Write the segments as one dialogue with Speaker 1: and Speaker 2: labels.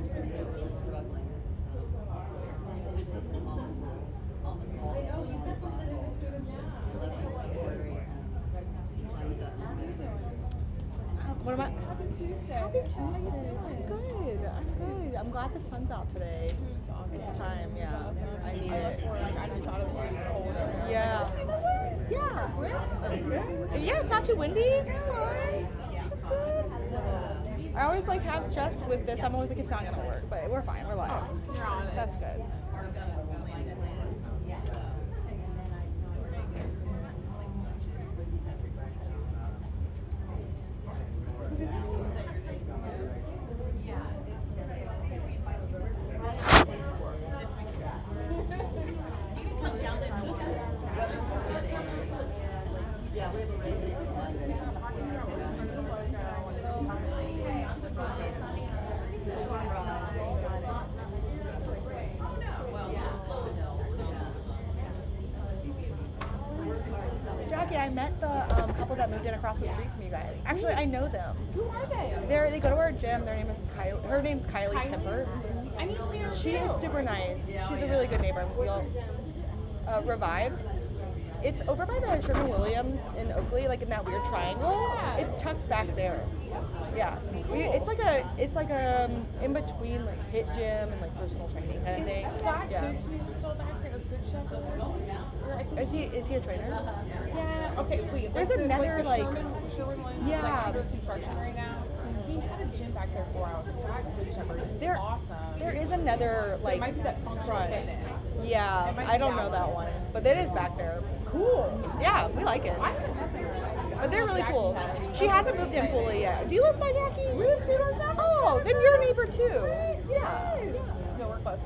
Speaker 1: struggling. We took them almost all the laboratory and finally got
Speaker 2: What am I?
Speaker 3: Happy Tuesday.
Speaker 2: Happy Tuesday.
Speaker 3: How you doing?
Speaker 2: I'm good. I'm glad the sun's out today.
Speaker 3: It's awesome.
Speaker 2: It's time, yeah.
Speaker 3: Awesome.
Speaker 2: I need
Speaker 3: left
Speaker 2: it.
Speaker 3: work. I just thought it was getting colder.
Speaker 2: Yeah. Yeah. Yeah, it's not too windy. It's fine. It's good. I always like have stress with this. I'm always like, it's not gonna work, but we're fine. We're live.
Speaker 3: You're on it.
Speaker 2: That's good.
Speaker 1: Yeah, we have a resident in London.
Speaker 2: Jackie, I met the couple that moved in across the street from you guys. Actually, I know them.
Speaker 3: Who are they?
Speaker 2: They go to our gym. Their name is Kylie. Her name's Kylie Timper.
Speaker 3: I need to meet her
Speaker 2: She
Speaker 3: too.
Speaker 2: is super nice. She's a really good neighbor. We'll Revive. It's over by the Sherman-Williams in Oakley, like in that weird triangle. It's tucked back there. Yeah, it's like a in between like HIIT gym and like personal training kind of thing.
Speaker 3: Is Scott
Speaker 2: Yeah.
Speaker 3: Goodman still back there? A good chef? Or I think
Speaker 2: Is he a trainer?
Speaker 3: Yeah. Okay. Wait.
Speaker 2: There's
Speaker 3: like
Speaker 2: another,
Speaker 3: the
Speaker 2: like-
Speaker 3: Sherman Williams.
Speaker 2: Yeah.
Speaker 3: It's like under construction right now. He had a gym back there for a while. Scott Goodman. He's
Speaker 2: There-
Speaker 3: awesome.
Speaker 2: There is another
Speaker 3: It
Speaker 2: like
Speaker 3: might be that functional
Speaker 2: front.
Speaker 3: fitness.
Speaker 2: Yeah,
Speaker 3: It might
Speaker 2: I
Speaker 3: be
Speaker 2: don't
Speaker 3: that
Speaker 2: know that one, but it is back there.
Speaker 3: Cool.
Speaker 2: Yeah, we like it.
Speaker 3: I haven't met them.
Speaker 2: But they're really
Speaker 3: Jackie
Speaker 2: cool.
Speaker 3: has.
Speaker 2: She hasn't moved in fully yet. Do you live by Jackie?
Speaker 3: We live 2 doors down.
Speaker 2: Oh, then you're a neighbor too.
Speaker 3: Yes. No, we're close.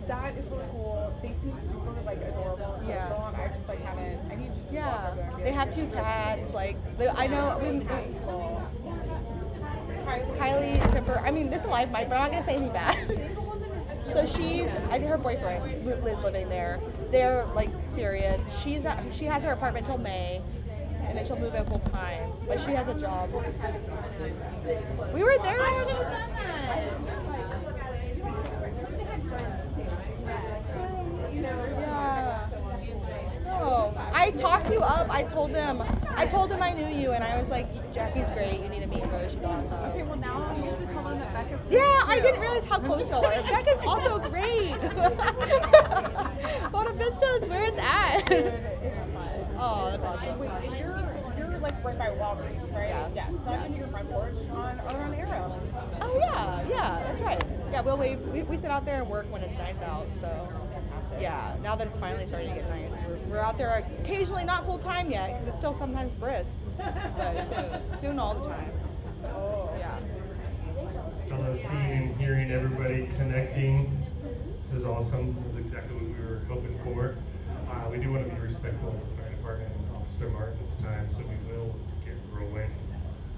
Speaker 3: That is really cool. They seem super like adorable and
Speaker 2: Yeah.
Speaker 3: social, and I just like haven't. I need to just walk
Speaker 2: Yeah,
Speaker 3: over there and be
Speaker 2: they
Speaker 3: like,
Speaker 2: have 2 cats. Like I know
Speaker 3: Cool.
Speaker 2: Kylie Timper. I mean, this is a live mic, but I'm not gonna say anything bad. So I think her boyfriend Liz living there. They're like serious. She has her apartment till May, and then she'll move in full time. But she has a job. We were there.
Speaker 3: I should have done that.
Speaker 2: Yeah. No, I talked you up. I told them I knew you, and I was like, Jackie's great. You need to meet her. She's awesome.
Speaker 3: Okay, well now you have to tell them that Becca's
Speaker 2: Yeah,
Speaker 3: great,
Speaker 2: I
Speaker 3: too.
Speaker 2: didn't realize how close y'all are. Becca's also great. Buena Vista is where it's at.
Speaker 3: Dude, it is fun.
Speaker 2: Oh, that's awesome.
Speaker 3: Wait, and you're like right by Walgreens, right?
Speaker 2: Yeah.
Speaker 3: Yes. Stop
Speaker 2: Yeah.
Speaker 3: into your front porch on Arrow.
Speaker 2: Oh yeah, that's right. Yeah, we sit out there and work when it's nice out. So
Speaker 3: Fantastic.
Speaker 2: yeah, now that it's finally starting to get nice, we're out there occasionally, not full time yet because it's still sometimes brisk, but soon all the time.
Speaker 3: Oh.
Speaker 2: Yeah.
Speaker 4: I love seeing and hearing everybody connecting. This is awesome. This is exactly what we were hoping for. We do want to be respectful of the fire department and Officer Martin's time, so we will get rolling.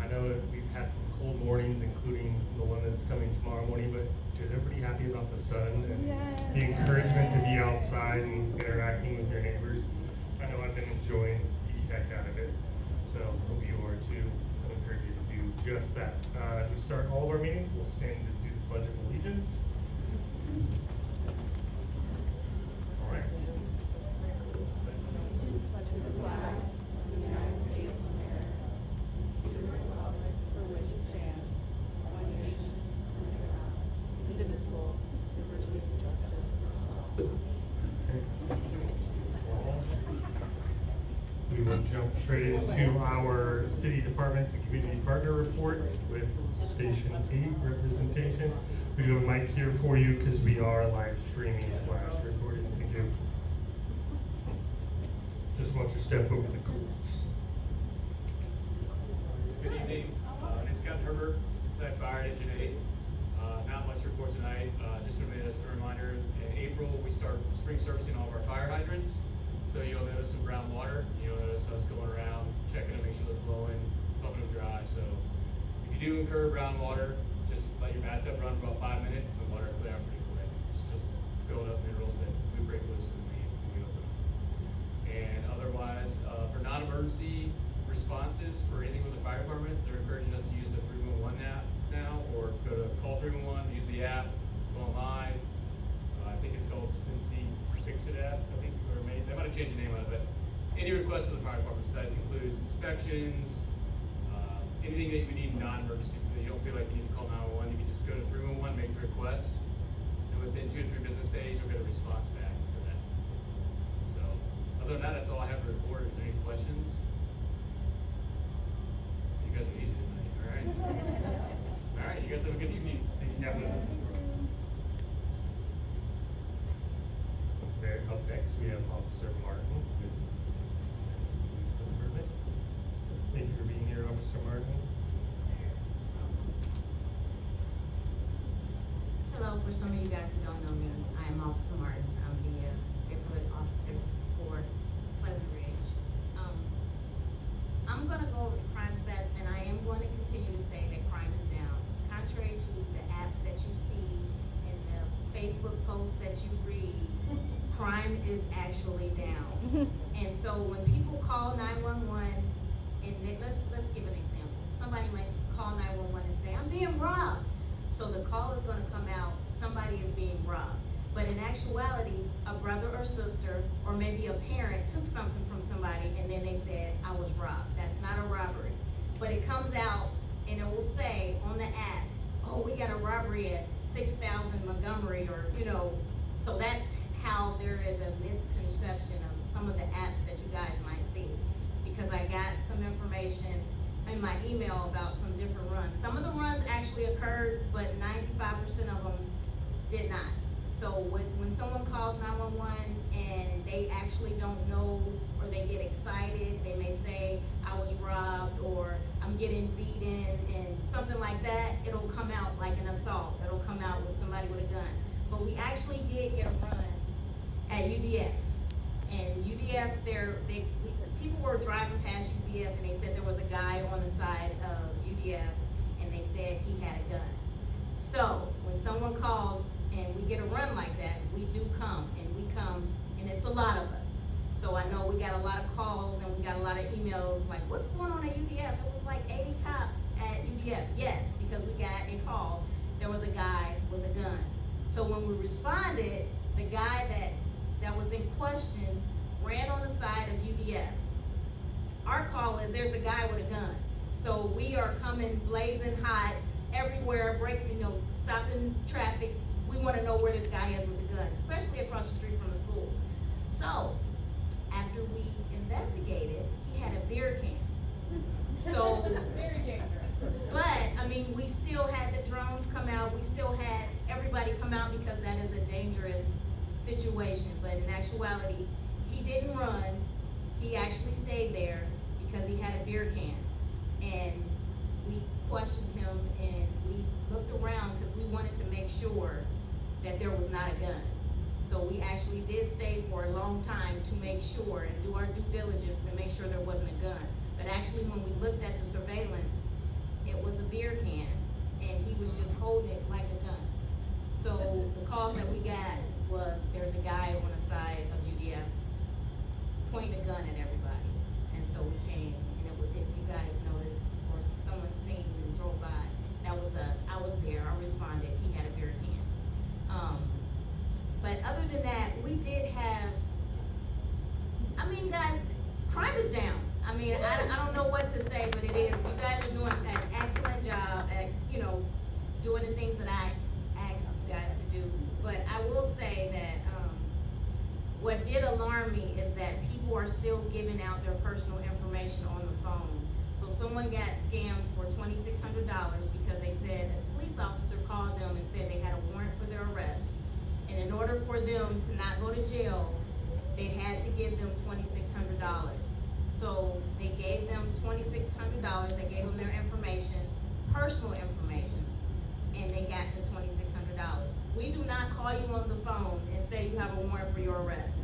Speaker 4: I know that we've had some cold mornings, including the one that's coming tomorrow morning, but is everybody happy about the sun and the encouragement to be outside and interacting with your neighbors? I know I've been enjoying the heck out of it, so hope you are too. I encourage you to do just that. As we start all of our meetings, we'll stand to do the Pledge of Allegiance. All right.
Speaker 2: Indivisible, liberty, justice.
Speaker 4: We will jump straight into our city departments and community partner reports with Station 8 representation. We do have a mic here for you because we are live streaming / recording. Thank you. Just watch your step over the cords.
Speaker 5: Good evening. My name's Captain Herbert, Cincinnati Fire Engine 8. Not much to report tonight. Just a reminder, in April we start spring servicing all of our fire hydrants. So you'll notice some brown water. You'll notice us going around, checking to make sure they're flowing, pumping them dry. So if you do incur brown water, just let your bathtub run for about 5 minutes and the water will clear out pretty quick. It's just build up minerals that we break loose and we open them. And otherwise, for non-emergency responses for anything with the fire department, they're encouraging us to use the 311 now or go to call any requests from the fire department. So that includes inspections, anything that you would need non-emergency, so that you don't feel like you need to call 911. You can just go to 311, make the request, and within 2 to 3 business days, you'll get a response back for that. So, other than that, that's all I have to report. Is there any questions? You guys are easy tonight. All right. All right. You guys have a good evening.
Speaker 4: Thank you, Captain. There, up next, we have Officer Martin with Police Department. Thank you for being here, Officer Martin.
Speaker 1: Hello, for some of you guys that don't know me, I am Officer Martin. I'm the neighborhood officer for Pleasant Ridge. I'm gonna go over the crime stats, and I am going to continue to say that crime is down. Contrary to the apps that you see and the Facebook posts that you read, crime is actually down. And so when people call 911, and let's give an example. Somebody might call 911 and say, I'm being robbed. So the call is gonna come out, somebody is being robbed. But in actuality, a brother or sister, or maybe a parent took something from somebody and then they said, I was robbed. That's not a robbery. But it comes out and it will say on the app, oh, we got a robbery at 6,000 Montgomery, or, so that's how there is a misconception of some of the apps that you guys might see. Because I got some information in my email about some different runs. Some of the runs actually occurred, but 95% of them did not. So when someone calls 911 and they actually don't know, or they get excited, they may say, I was robbed, or I'm getting beaten, and something like that, it'll come out like an assault. It'll come out with somebody with a gun. But we actually did get a run at UDF. And UDF, people were driving past UDF and they said there was a guy on the side of UDF and they said he had a gun. So when someone calls and we get a run like that, we do come, and it's a lot of us. So I know we got a lot of calls and we got a lot of emails like, what's going on at UDF? It was like 80 cops at UDF. Yes, because we got a call, there was a guy with a gun. So when we responded, the guy that was in question ran on the side of UDF. Our call is there's a guy with a gun. So we are coming blazing hot everywhere, stopping traffic. We want to know where this guy is with the gun, especially across the street from the school. So after we investigated, he had a beer can. So
Speaker 3: Very dangerous.
Speaker 1: but we still had the drones come out. We still had everybody come out because that is a dangerous situation. But in actuality, he didn't run. He actually stayed there because he had a beer can. And we questioned him and we looked around because we wanted to make sure that there was not a gun. So we actually did stay for a long time to make sure and do our due diligence to make sure there wasn't a gun. But actually when we looked at the surveillance, it was a beer can and he was just holding it like a gun. So the calls that we got was there's a guy on the side of UDF pointing a gun at everybody. And so we came, and if you guys noticed or someone seen and drove by, that was us. I was there, I responded, he had a beer can. But other than that, we did have, guys, crime is down. I don't know what to say, but it is. You guys are doing an excellent job at, doing the things that I asked you guys to do. But I will say that what did alarm me is that people are still giving out their personal information on the phone. So someone got scammed for $2,600 because they said a police officer called them and said they had a warrant for their arrest. And in order for them to not go to jail, they had to give them $2,600. So they gave them $2,600, they gave them their information, personal information, and they got the $2,600. We do not call you on the phone and say you have a warrant for your arrest.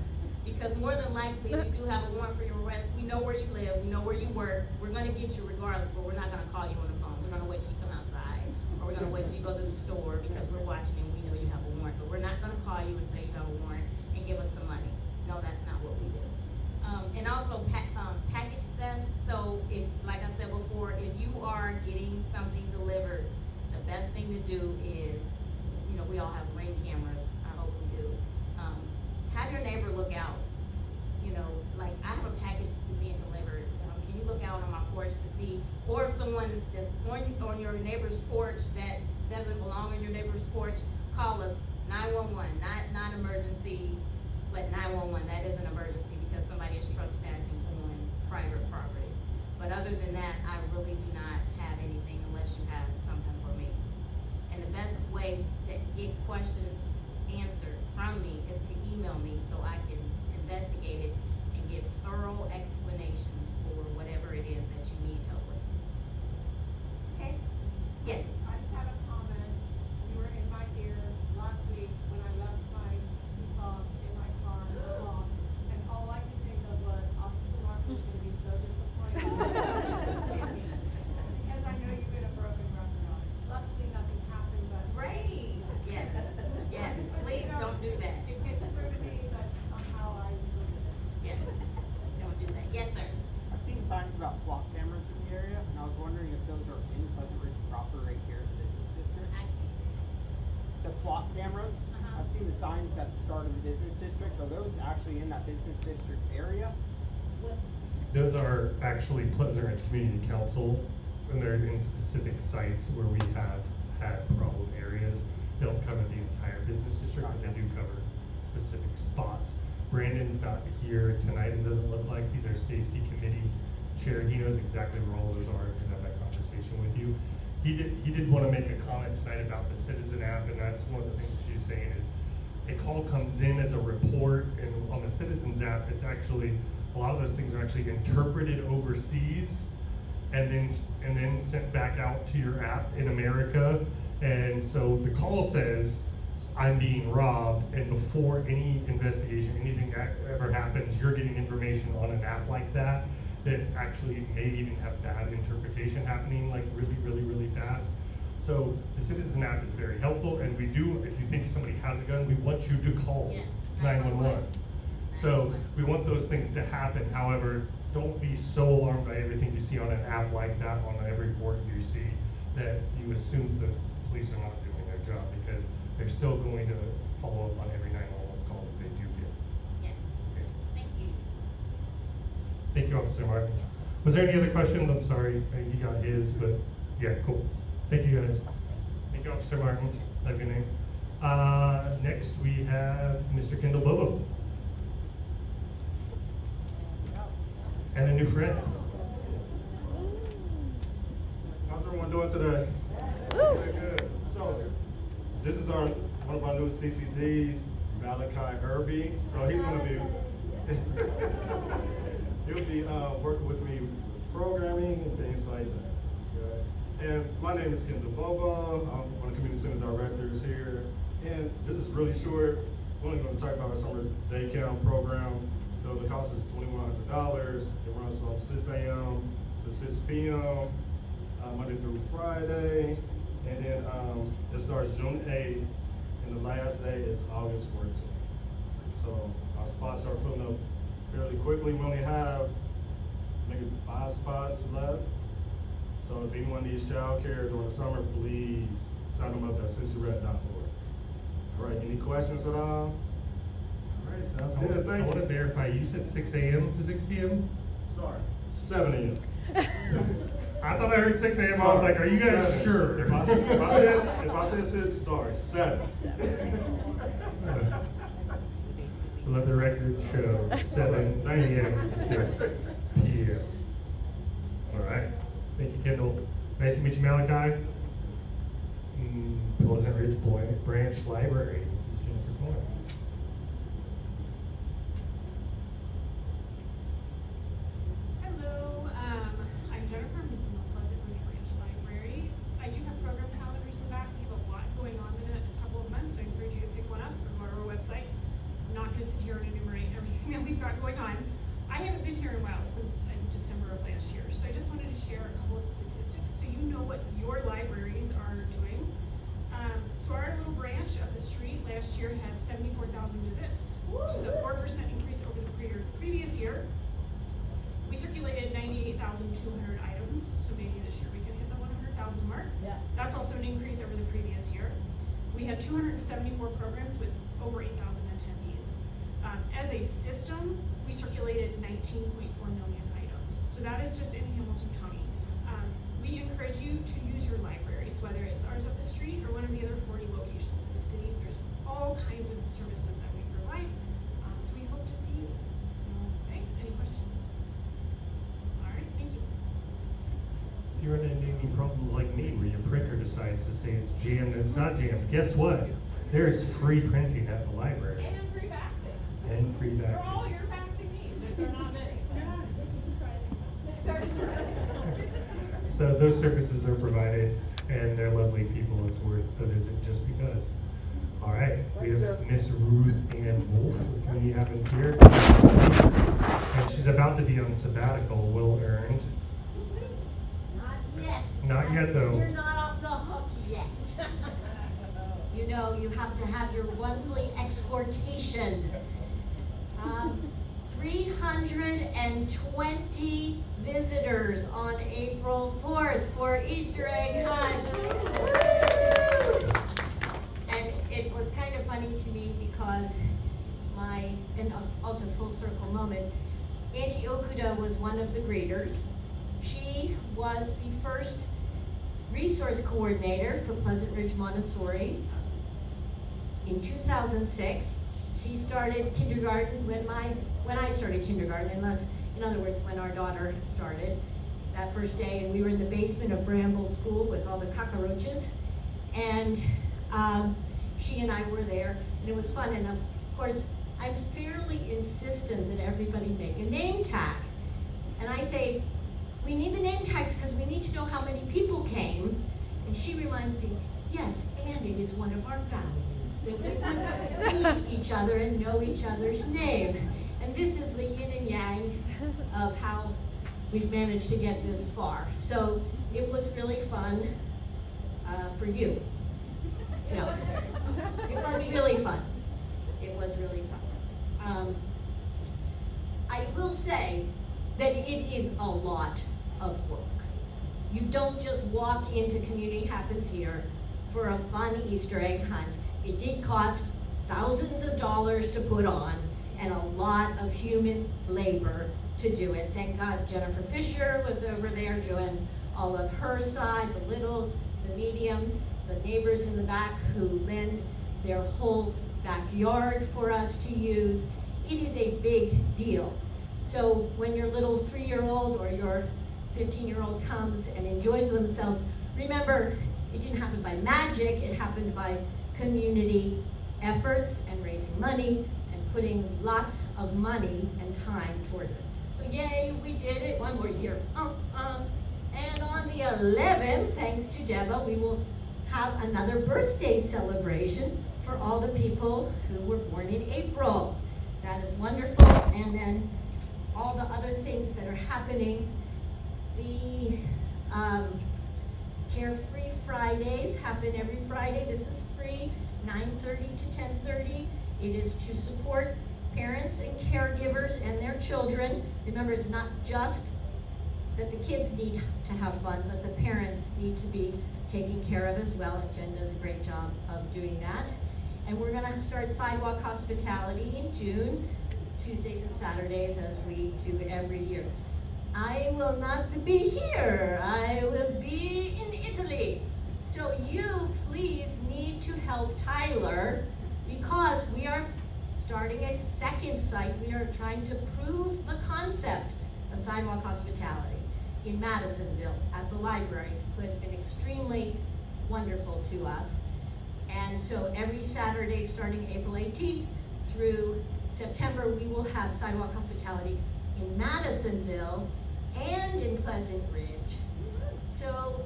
Speaker 1: Because more than likely, if you do have a warrant for your arrest, we know where you live, we know where you work, we're gonna get you regardless, but we're not gonna call you on the phone. We're gonna wait till you come outside, or we're gonna wait till you go to the store because we're watching and we know you have a warrant. But we're not gonna call you and say you have a warrant and give us some money. No, that's not what we do. And also package theft. So if, like I said before, if you are getting something delivered, the best thing to do is, we all have Ring cameras, I hope we do. Have your neighbor look out. Like I have a package neighbor's porch that doesn't belong on your neighbor's porch, call us 911, not emergency, but 911, that is an emergency because somebody is trespassing on private property. But other than that, I really do not have anything unless you have something for me. And the best way to get questions answered from me is to email me so I can investigate it and give thorough explanations for whatever it is that you need help with. Okay? Yes?
Speaker 6: I just had a comment. You were in my ear last week when I left my key fob in my car locked, and all I could think of was Officer Mark was gonna be so disappointed. Because I know you've been a broken record on it. Luckily, nothing happened, but.
Speaker 1: Great. Yes. Yes. Please don't do that.
Speaker 6: It gets through to me, but somehow I still do it.
Speaker 1: Yes. Don't do that. Yes, sir.
Speaker 7: I've seen signs about flock cameras in the area, and I was wondering if those are in Pleasant Ridge proper right here in the business district.
Speaker 1: I can't.
Speaker 7: The flock cameras,
Speaker 1: Uh-huh.
Speaker 7: I've seen the signs at the start of the business district. Are those actually in that business district area?
Speaker 4: Those are actually Pleasant Ridge Community Council, and they're in specific sites where we have had problem areas. They don't cover the entire business district, but they do cover specific spots. Brandon's not here tonight, it doesn't look like. He's our safety committee chair. He knows exactly where all those are, can have that conversation with you. He did want to make a comment tonight about the Citizen app, and that's one of the things she's saying is a call comes in as a report, and on the Citizens app, it's actually, a lot of those things are actually interpreted overseas and then sent back out to your app in America. And so the call says, I'm being robbed, and before any investigation, anything ever happens, you're getting information on an app like that actually may even have bad interpretation happening like really, really, really fast. So the Citizen app is very helpful, and we do, if you think somebody has a gun, we want you to call
Speaker 1: Yes.
Speaker 4: 911. So we want those things to happen. However, don't be so alarmed by everything you see on an app like that, on every report you see, that you assume the police are not doing their job, because they're still going to follow up on every 911 call that they do get.
Speaker 1: Yes. Thank you.
Speaker 4: Thank you, Officer Martin. Was there any other questions? I'm sorry, he got his, but yeah, cool. Thank you, guys. Thank you, Officer Martin. Have a good name. Next we have Mr. Kendall Bobo. And a new friend.
Speaker 8: How's everyone doing today? Very good. So, this is one of our new CCDs, Malachi Irby. So he's going to be, he'll be working with me with programming and things like that. Okay? And my name is Kendall Bobo. I'm one of the community center directors here. And this is really short. We're only going to talk about our summer day camp program. So the cost is $2,100. It runs from 6 a.m. to 6 p.m. Monday through Friday. And then it starts June 8th, and the last day is August 14th. So our spots are filling up fairly quickly. We only have maybe 5 spots left. So if anyone needs childcare during the summer, please sign them up at cincyret.org. All right, any questions at all? All right, sounds good.
Speaker 4: I
Speaker 8: Thank
Speaker 4: want to
Speaker 8: you.
Speaker 4: verify, you said 6 a.m. to 6 p.m.?
Speaker 8: Sorry, 7 a.m.
Speaker 4: I thought I heard 6 a.m. I was like, are you guys
Speaker 8: 7.
Speaker 4: sure?
Speaker 8: If I said 6, sorry, 7.
Speaker 4: Let the record show 7 a.m. to 6 p.m. All right. Thank you, Kendall. Nice to meet you, Malachi. Pleasant Ridge Branch Library. This is Jennifer Coyne.
Speaker 9: Hello, I'm Jennifer. I'm from the Pleasant Ridge Branch Library. I do have program calendars in the back. We have a lot going on in the next couple of months, so I encourage you to pick one up or go to our website. I'm not going to sit here and enumerate everything that we've got going on. I haven't been here in a while, since December of last year, so I just wanted to share a couple of statistics so you know what your libraries are doing. So our little branch up the street last year had 74,000 visits, which is a 4% increase over the previous year. We circulated 98,200 items, so maybe this year we can hit the 100,000 mark.
Speaker 6: Yes.
Speaker 9: That's also an increase over the previous year. We had 274 programs with over 8,000 attendees. As a system, we circulated 19.4 million items. So that is just in Hamilton County. We encourage you to use your libraries.
Speaker 4: like me, where your printer decides to say it's jammed and it's not jammed. Guess what? There's free printing at the library.
Speaker 6: And free vaccines.
Speaker 4: And free
Speaker 6: For all
Speaker 4: vaccine.
Speaker 6: your vaccine needs, if they're not many.
Speaker 4: So those services are provided, and they're lovely people. It's worth a visit just because. All right, we have Miss Ruth Ann Wolf, the community happens here. And she's about to be on sabbatical, well earned.
Speaker 1: Not yet.
Speaker 4: Not yet, though.
Speaker 1: You're not off the hook yet. You know, you have to have your monthly exhortation. 320 visitors on April 4th for Easter egg hunt. And it was kind of funny to me because and also full circle moment, Angie Okuda was one of the greeters. She was the first resource coordinator for Pleasant Ridge Montessori. In 2006, she started kindergarten when I started kindergarten, in other words, when our daughter started that first day, and we were in the basement of Bramble School with all the cockroaches, and she and I were there, and it was fun. And of course, I'm fairly insistent that everybody make a name tag, and I say, we need the name tags because we need to know how many people came, and she reminds me, yes, and it is one of our values that we meet each other and know each other's name. And this is the yin and yang of how we've managed to get this far. So it was really fun for you. No, it was really fun. It was really fun. I will say that it is a lot of work. You don't just walk into Community Happens Here for a fun Easter egg hunt. It did cost thousands of dollars to put on and a lot of human labor to do it. Thank God Jennifer Fisher was over there doing all of her side, the littles, the mediums, the neighbors in the back who lend their whole backyard for us to use. It is a big deal. So when your little 3-year-old or your 15-year-old comes and enjoys themselves, remember, it didn't happen by magic, it happened by community efforts and raising money and putting lots of money and time towards it. So yay, we did it, one more year. And on the 11th, thanks to Deba, we will have another birthday celebration for all the people who were born in April. That is wonderful. And then all the other things that are happening. The Carefree Fridays happen every Friday. This is free, 9:30 to 10:30. It is to support parents and caregivers and their children. Remember, it's not just that the kids need to have fun, but the parents need to be taken care of as well, and Jen does a great job of doing that. And we're gonna start sidewalk hospitality in June, Tuesdays and Saturdays, as we do every year. I will not be here, I will be in Italy. So you please need to help Tyler, because we are starting a second site. We are trying to prove the concept of sidewalk hospitality in Madisonville at the library, who has been extremely wonderful to us. And so every Saturday, starting April 18th through September, we will have sidewalk hospitality in Madisonville and in Pleasant Ridge. So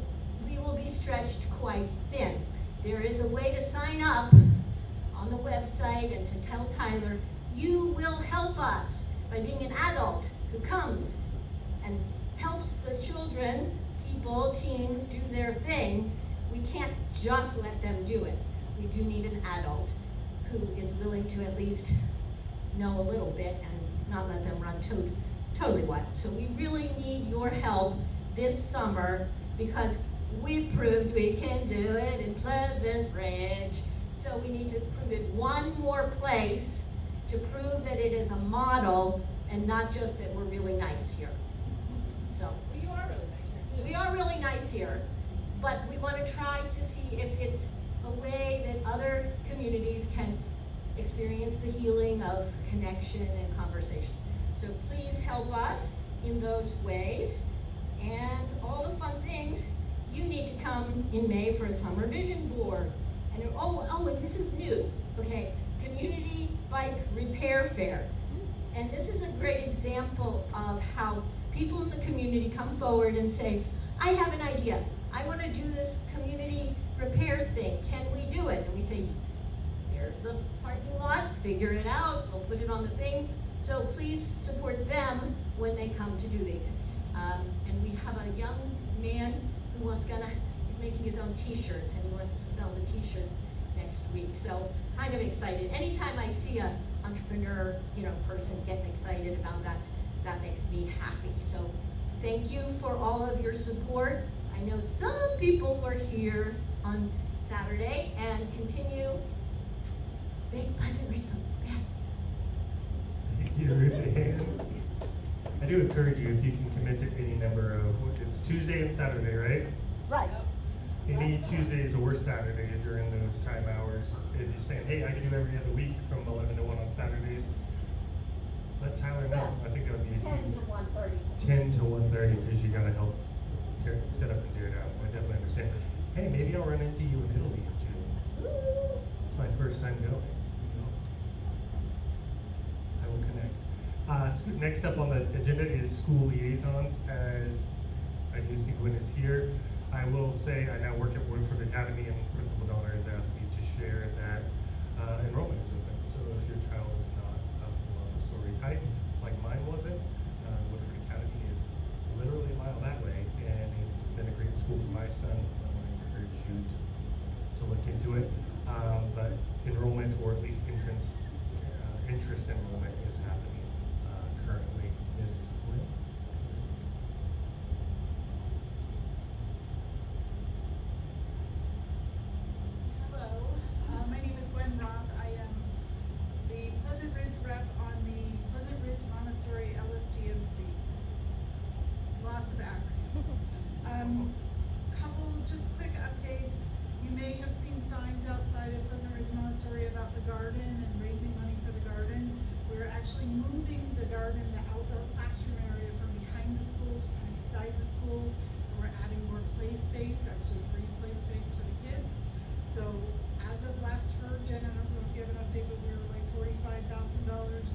Speaker 1: we will be stretched quite thin. There is a way to sign up on the website and to tell Tyler, you will help us by being an adult who comes and helps the children, people, teens do their thing. We can't just let them do it. We do need an adult who is willing to at least know a little bit and not let them run totally wild. So we really need your help this summer, because we proved we can do it in Pleasant Ridge. So we need to prove it one more place to prove that it is a model and not just that we're really nice here. So
Speaker 6: Well, you are really nice here, too.
Speaker 1: we are really nice here, but we want to try to see if it's a way that other communities can experience the healing of connection and conversation. So please help us in those ways. And all the fun things,
Speaker 10: you need to come in May for a summer vision board. And and this is new, okay, community bike repair fair. And this is a great example of how people in the community come forward and say, I have an idea. I want to do this community repair thing. Can we do it? And we say, here's the parking lot, figure it out, we'll put it on the thing. So please support them when they come to do these. And we have a young man who he's making his own t-shirts, and he wants to sell the t-shirts next week. So kind of excited. Anytime I see an entrepreneur, person getting excited about that, that makes me happy. So thank you for all of your support. I know some people were here on Saturday, and continue. Make Pleasant Ridge the best.
Speaker 4: Thank you, Ruth Ann. I do encourage you, if you can commit to any number of, it's Tuesday and Saturday, right?
Speaker 10: Right.
Speaker 4: Any Tuesdays or Saturdays during those time hours. If you're saying, hey, I can do every other week from 11 to 1 on Saturdays, let Tyler know. I think that would be
Speaker 10: 10 to 1:30.
Speaker 4: 10 to 1:30, because you gotta help set up and tear it out. I definitely understand. Hey, maybe I'll run into you in Italy in June. It's my first time going. I will connect. Next up on the agenda is school liaisons. As I do see Gwen is here, I will say I now work at Woodford Academy, and Principal Donner has asked me to share that enrollment is open. So if your child is not of Montessori type, like mine wasn't, Woodford Academy is literally a mile that way, and it's been a great school for my son. I want to encourage you to look into it. But enrollment, or at least interest enrollment, is happening currently. Ms. Gwen?
Speaker 11: Hello, my name is Gwen Roth. I am the Pleasant Ridge rep on the Pleasant Ridge Montessori LSDMC. Lots of acronyms. Couple just quick updates. You may have seen signs outside of Pleasant Ridge Montessori about the garden and raising money for the garden. We're actually moving the garden, the outdoor classroom area, from behind the school to kind of beside the school. And we're adding more play space, actually free play space for the kids. So as of last heard, Jen, I don't know if you have an update, but we were like $45,000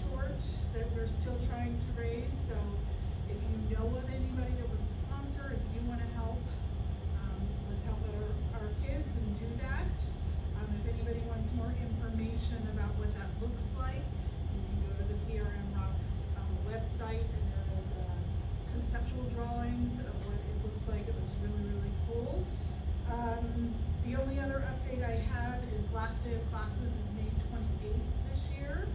Speaker 11: short that we're still trying to raise. So if you know of anybody that wants to sponsor, if you want to help, let's help our kids and do that. If anybody wants more information about what that looks like, you can go to the PRM Rocks website, and there is conceptual drawings of what it looks like. It looks really, really cool. The only other update I have is last day of classes is May 28th this year.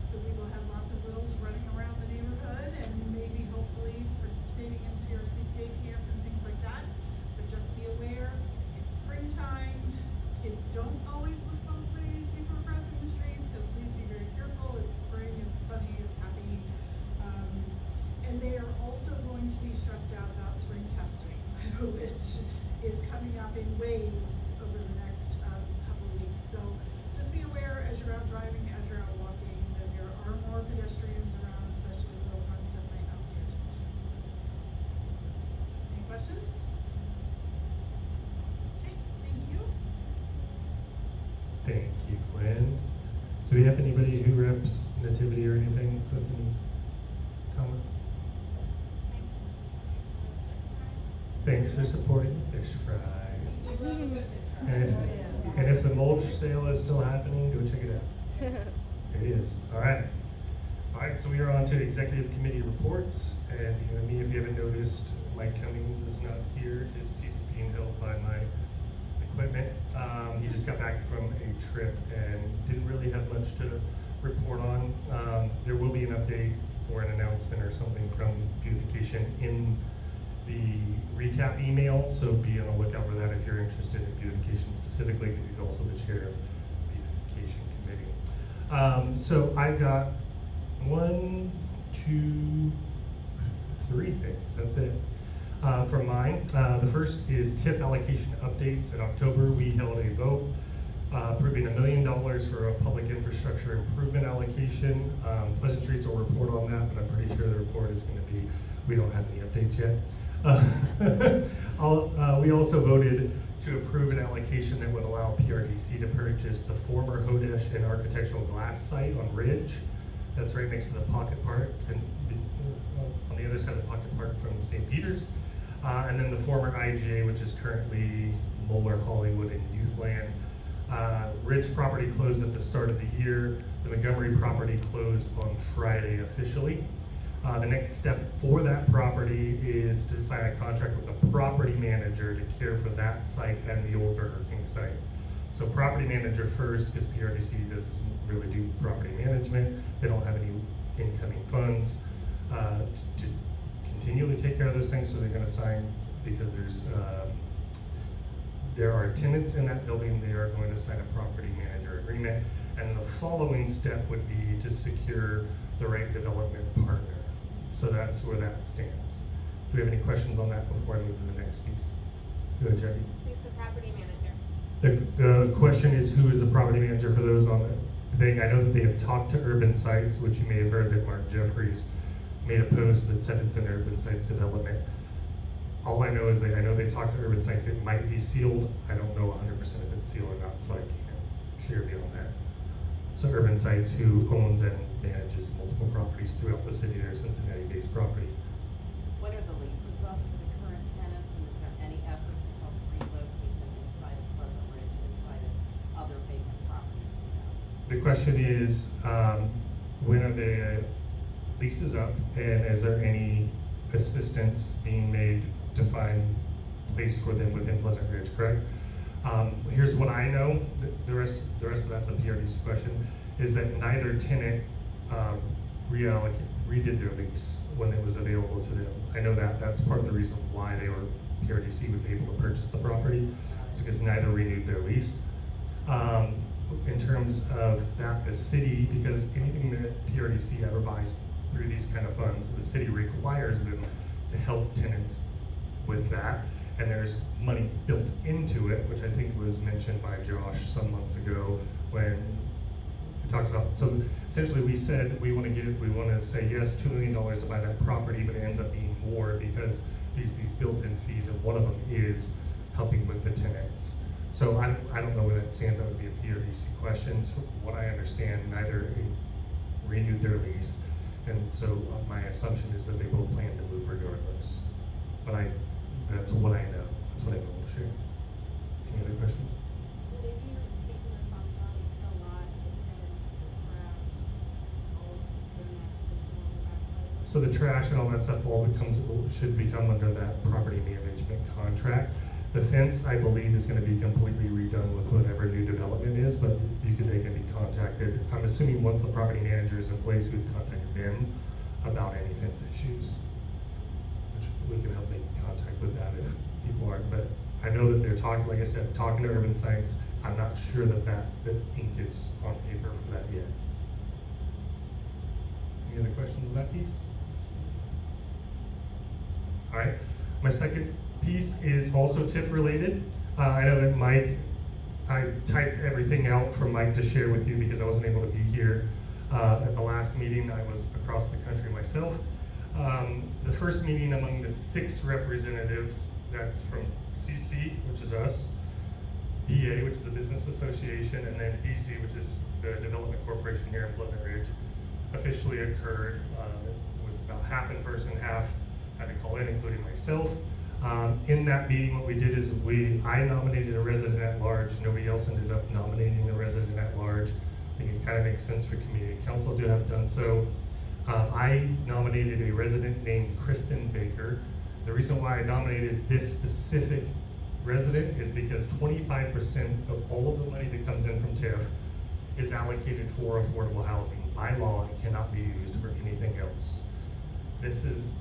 Speaker 11: So we will have lots of littles running around the neighborhood and maybe hopefully participating in CRC state camp and things like that. But just be aware, it's springtime. Kids don't always look both ways before crossing the street, so please be very careful. It's spring, it's sunny, it's happy. And they are also going to be stressed out about spring testing, which is coming up in waves over the next couple of weeks. So just be aware as you're out driving, as you're out walking, that there are more pedestrians around, especially little ones that might not pay attention. Any questions? Okay, thank you.
Speaker 4: Thank you, Gwen. Do we have anybody who reps Nativity or anything with any comment? Thanks for supporting Fish Fry. And if the mulch sale is still happening, go check it out. It is. All right. All right, so we are on to executive committee reports. And you and me, if you haven't noticed, Mike Cummings is not here. His seat is being held by my equipment. He just got back from a trip and didn't really have much to report on. There will be an update or an announcement or something from beautification in the recap email, so be on the lookout for that if you're interested in beautification specifically, because he's also the chair of the beautification committee. So I've got 1, 2, 3 things. That's it. From mine, the first is TIP allocation updates. In October, we held a vote approving $1 million for a public infrastructure improvement allocation. Pleasant Streets will report on that, but I'm pretty sure the report is going to be, we don't have any updates yet. We also voted to approve an allocation that would allow PRDC to purchase the former Hodesh and Architectural Glass site on Ridge. That's right next to the Pocket Park, and on the other side of the Pocket Park from St. Peter's. And then the former IGA, which is currently Moeller, Hollywood, and Youthland. Ridge property closed at the start of the year. The Montgomery property closed on Friday officially. The next step for that property is to sign a contract with the property manager to care for that site and the old Burger King site. So property manager first, because PRDC doesn't really do property management. They don't have any incoming funds to continually take care of those things, so they're gonna sign, because there are tenants in that building, they are going to sign a property manager agreement. And the following step would be to secure the right development partner. So that's where that stands. Do we have any questions on that before I move to the next piece? Go ahead, Jackie.
Speaker 12: Who's the property manager?
Speaker 4: The question is, who is the property manager for those on the thing? I know that they have talked to Urban Sites, which you may have heard that Mark Jeffries made a post that said it's an Urban Sites development. All I know is that I know they talked to Urban Sites. It might be sealed. I don't know 100% if it's sealed or not, so I can't share beyond that. So Urban Sites, who owns and manages multiple properties throughout the city, they're Cincinnati-based property.
Speaker 13: What are the leases up for the current tenants, and is there any effort to help relocate them inside of Pleasant Ridge, inside of other vacant properties we have?
Speaker 4: The question is, when are the leases up, and is there any assistance being made to find place for them within Pleasant Ridge, correct? Here's what I know, the rest of that's a PRDC question, is that neither tenant redid their lease when it was available to them. I know that that's part of the reason why PRDC was able to purchase the property, is because neither renewed their lease. In terms of that, the city, because anything that PRDC ever buys through these kind of funds, the city requires them to help tenants with that, and there's money built into it, which I think was mentioned by Josh some months ago when it talks about, so essentially we said we want to say yes, $2 million to buy that property, but it ends up being more because these built-in fees, and one of them is helping with the tenants. So I don't know where that stands. That would be a PRDC question. So from what I understand, neither renewed their lease, and so my assumption is that they both plan to move regardless. But that's what I know. That's what I will share. Any other questions?
Speaker 12: Will they be taking responsibility for a lot of the tenants, the trash, all of the mess that's along the backside?
Speaker 4: So the trash and all that stuff should become under that property management contract. The fence, I believe, is going to be completely redone with whatever new development is, but they can be contacted. I'm assuming once the property manager is in place, we'd contact them about any fence issues. Which we can help make contact with that if people aren't. But I know that they're talking, like I said, talking to Urban Sites. I'm not sure that ink is on paper for that yet. Any other questions on that piece? All right. My second piece is also TIF related. I know that Mike, I typed everything out for Mike to share with you because I wasn't able to be here at the last meeting. I was across the country myself. The first meeting among the 6 representatives, that's from CC, which is us, BA, which is the Business Association, and then DC, which is the Development Corporation here in Pleasant Ridge, officially occurred. It was about half in person, half had to call in, including myself. In that meeting, what we did is I nominated a resident at large. Nobody else ended up nominating a resident at large. I think it kind of makes sense for community council to have done so. I nominated a resident named Kristen Baker. The reason why I nominated this specific resident is because 25% of all of the money that comes in from TIF is allocated for affordable housing. By law, it cannot be used for anything else. This is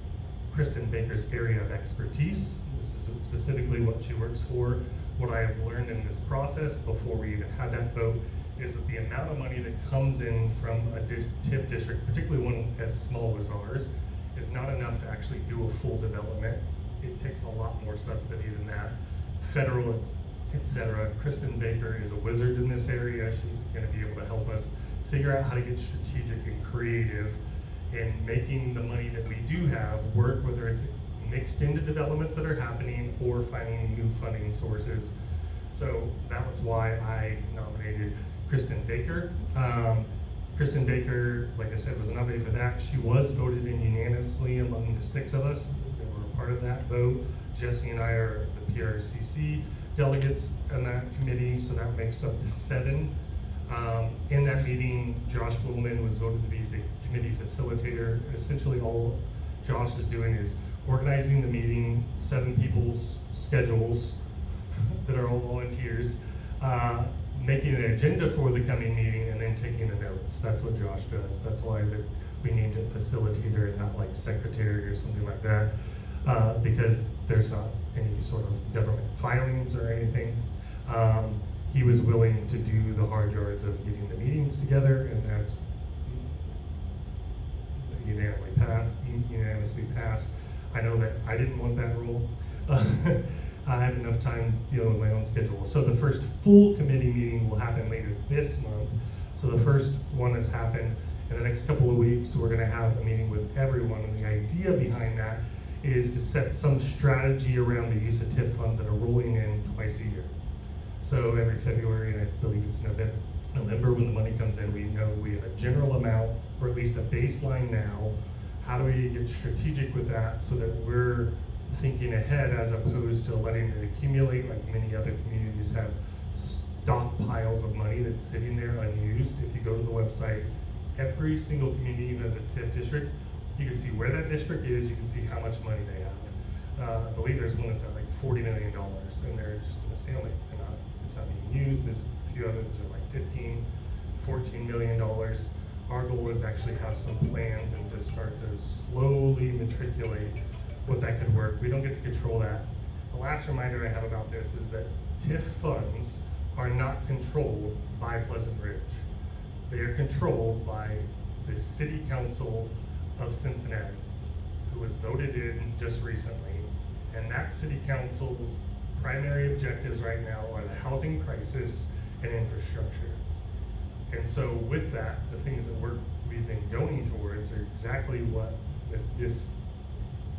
Speaker 4: Kristen Baker's area of expertise. This is specifically what she works for. What I have learned in this process before we even had that vote is that the amount of money that comes in from a TIF district, particularly one as small as ours, is not enough to actually do a full development. It takes a lot more subsidy than that. Federal, etc. Kristen Baker is a wizard in this area. She's going to be able to help us figure out how to get strategic and creative in making the money that we do have work, whether it's mixed into developments that are happening or finding new funding sources. So that was why I nominated Kristen Baker. Kristen Baker, like I said, was nominated for that. She was voted in unanimously among the 6 of us that were a part of that vote. Jesse and I are the PRCC delegates on that committee, so that makes up the 7. In that meeting, Josh Willman was voted to be the committee facilitator. Essentially all Josh is doing is organizing the meeting, 7 people's schedules that are all volunteers, making an agenda for the coming meeting, and then taking the notes. That's what Josh does. That's why we named it facilitator and not like secretary or something like that, because there's not any sort of government filings or anything. He was willing to do the hard yards of getting the meetings together, and that's unanimously passed. I know that I didn't want that role. I have enough time dealing with my own schedule. So the first full committee meeting will happen later this month. So the first one has happened. In the next couple of weeks, we're gonna have a meeting with everyone. And the idea behind that is to set some strategy around the use of TIP funds that are rolling in twice a year. So every February, and I believe it's November when the money comes in, we know we have a general amount, or at least a baseline now. How do we get strategic with that so that we're thinking ahead as opposed to letting it accumulate like many other communities have stockpiles of money that's sitting there unused? If you go to the website, every single community has a TIF district. You can see where that district is, you can see how much money they have. I believe there's one that's at like $40 million, and they're just in a stalemate. It's not being used. There's a few others that are like $14 million. Our goal is actually have some plans and to start to slowly matriculate what that could work. We don't get to control that. The last reminder I have about this is that TIF funds are not controlled by Pleasant Ridge. They are controlled by the City Council of Cincinnati, who was voted in just recently. And that City Council's primary objectives right now are the housing crisis and infrastructure. And so with that, the things that we've been going towards are exactly what this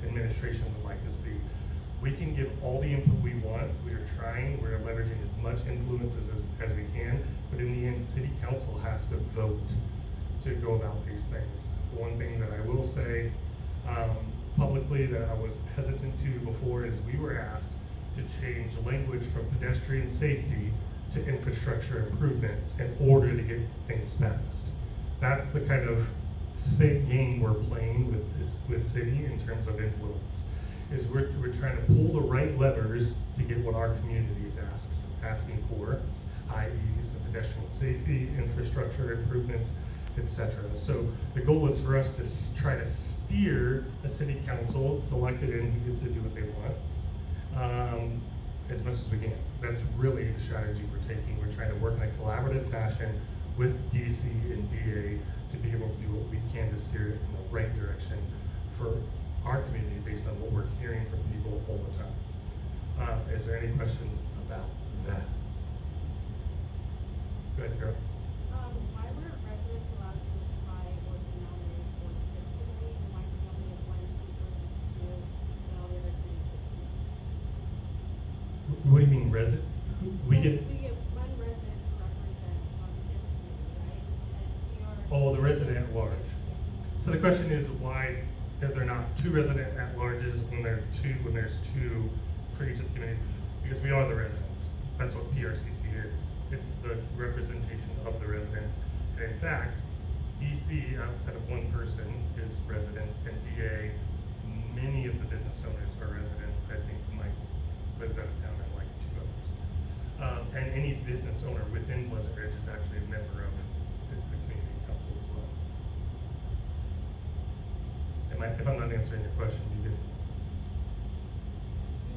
Speaker 4: administration would like to see. We can give all the input we want. We're leveraging as much influences as we can, but in the end, City Council has to vote to go about these things. One thing that I will say publicly that I was hesitant to before is we were asked to change language from pedestrian safety to infrastructure improvements in order to get things passed. That's the kind of game we're playing with city in terms of influence. Is we're trying to pull the right levers to get what our community is asking for, i.e. some pedestrian safety, infrastructure improvements, etc. So the goal is for us to try to steer a city council that's elected in who gets to do what they want. As much as we can. That's really the strategy we're taking. We're trying to work in a collaborative fashion with DC and BA to be able to do what we can to steer it in the right direction for our community based on what we're hearing from people all the time. Is there any questions about that? Go ahead, girl.
Speaker 12: Why were residents allowed to apply or be nominated for the TIPS committee, and why do you only have 1 seat versus 2, and all the other committees get 2 seats?
Speaker 4: What do you mean resident? We get
Speaker 12: 1 resident to represent on the TIPS committee, right? And
Speaker 4: oh, the resident at large. So the question is why are there not 2 resident at larges when there's 2 for each of the committee? Because we are the residents. That's what PRCC is. It's the representation of the residents. And in fact, DC, outside of 1 person, is residents, and BA, many of the business owners are residents. I think Mike lives out of town and like 2 others. And any business owner within Pleasant Ridge is actually a member of the community council as well. If I'm not answering your question, you can.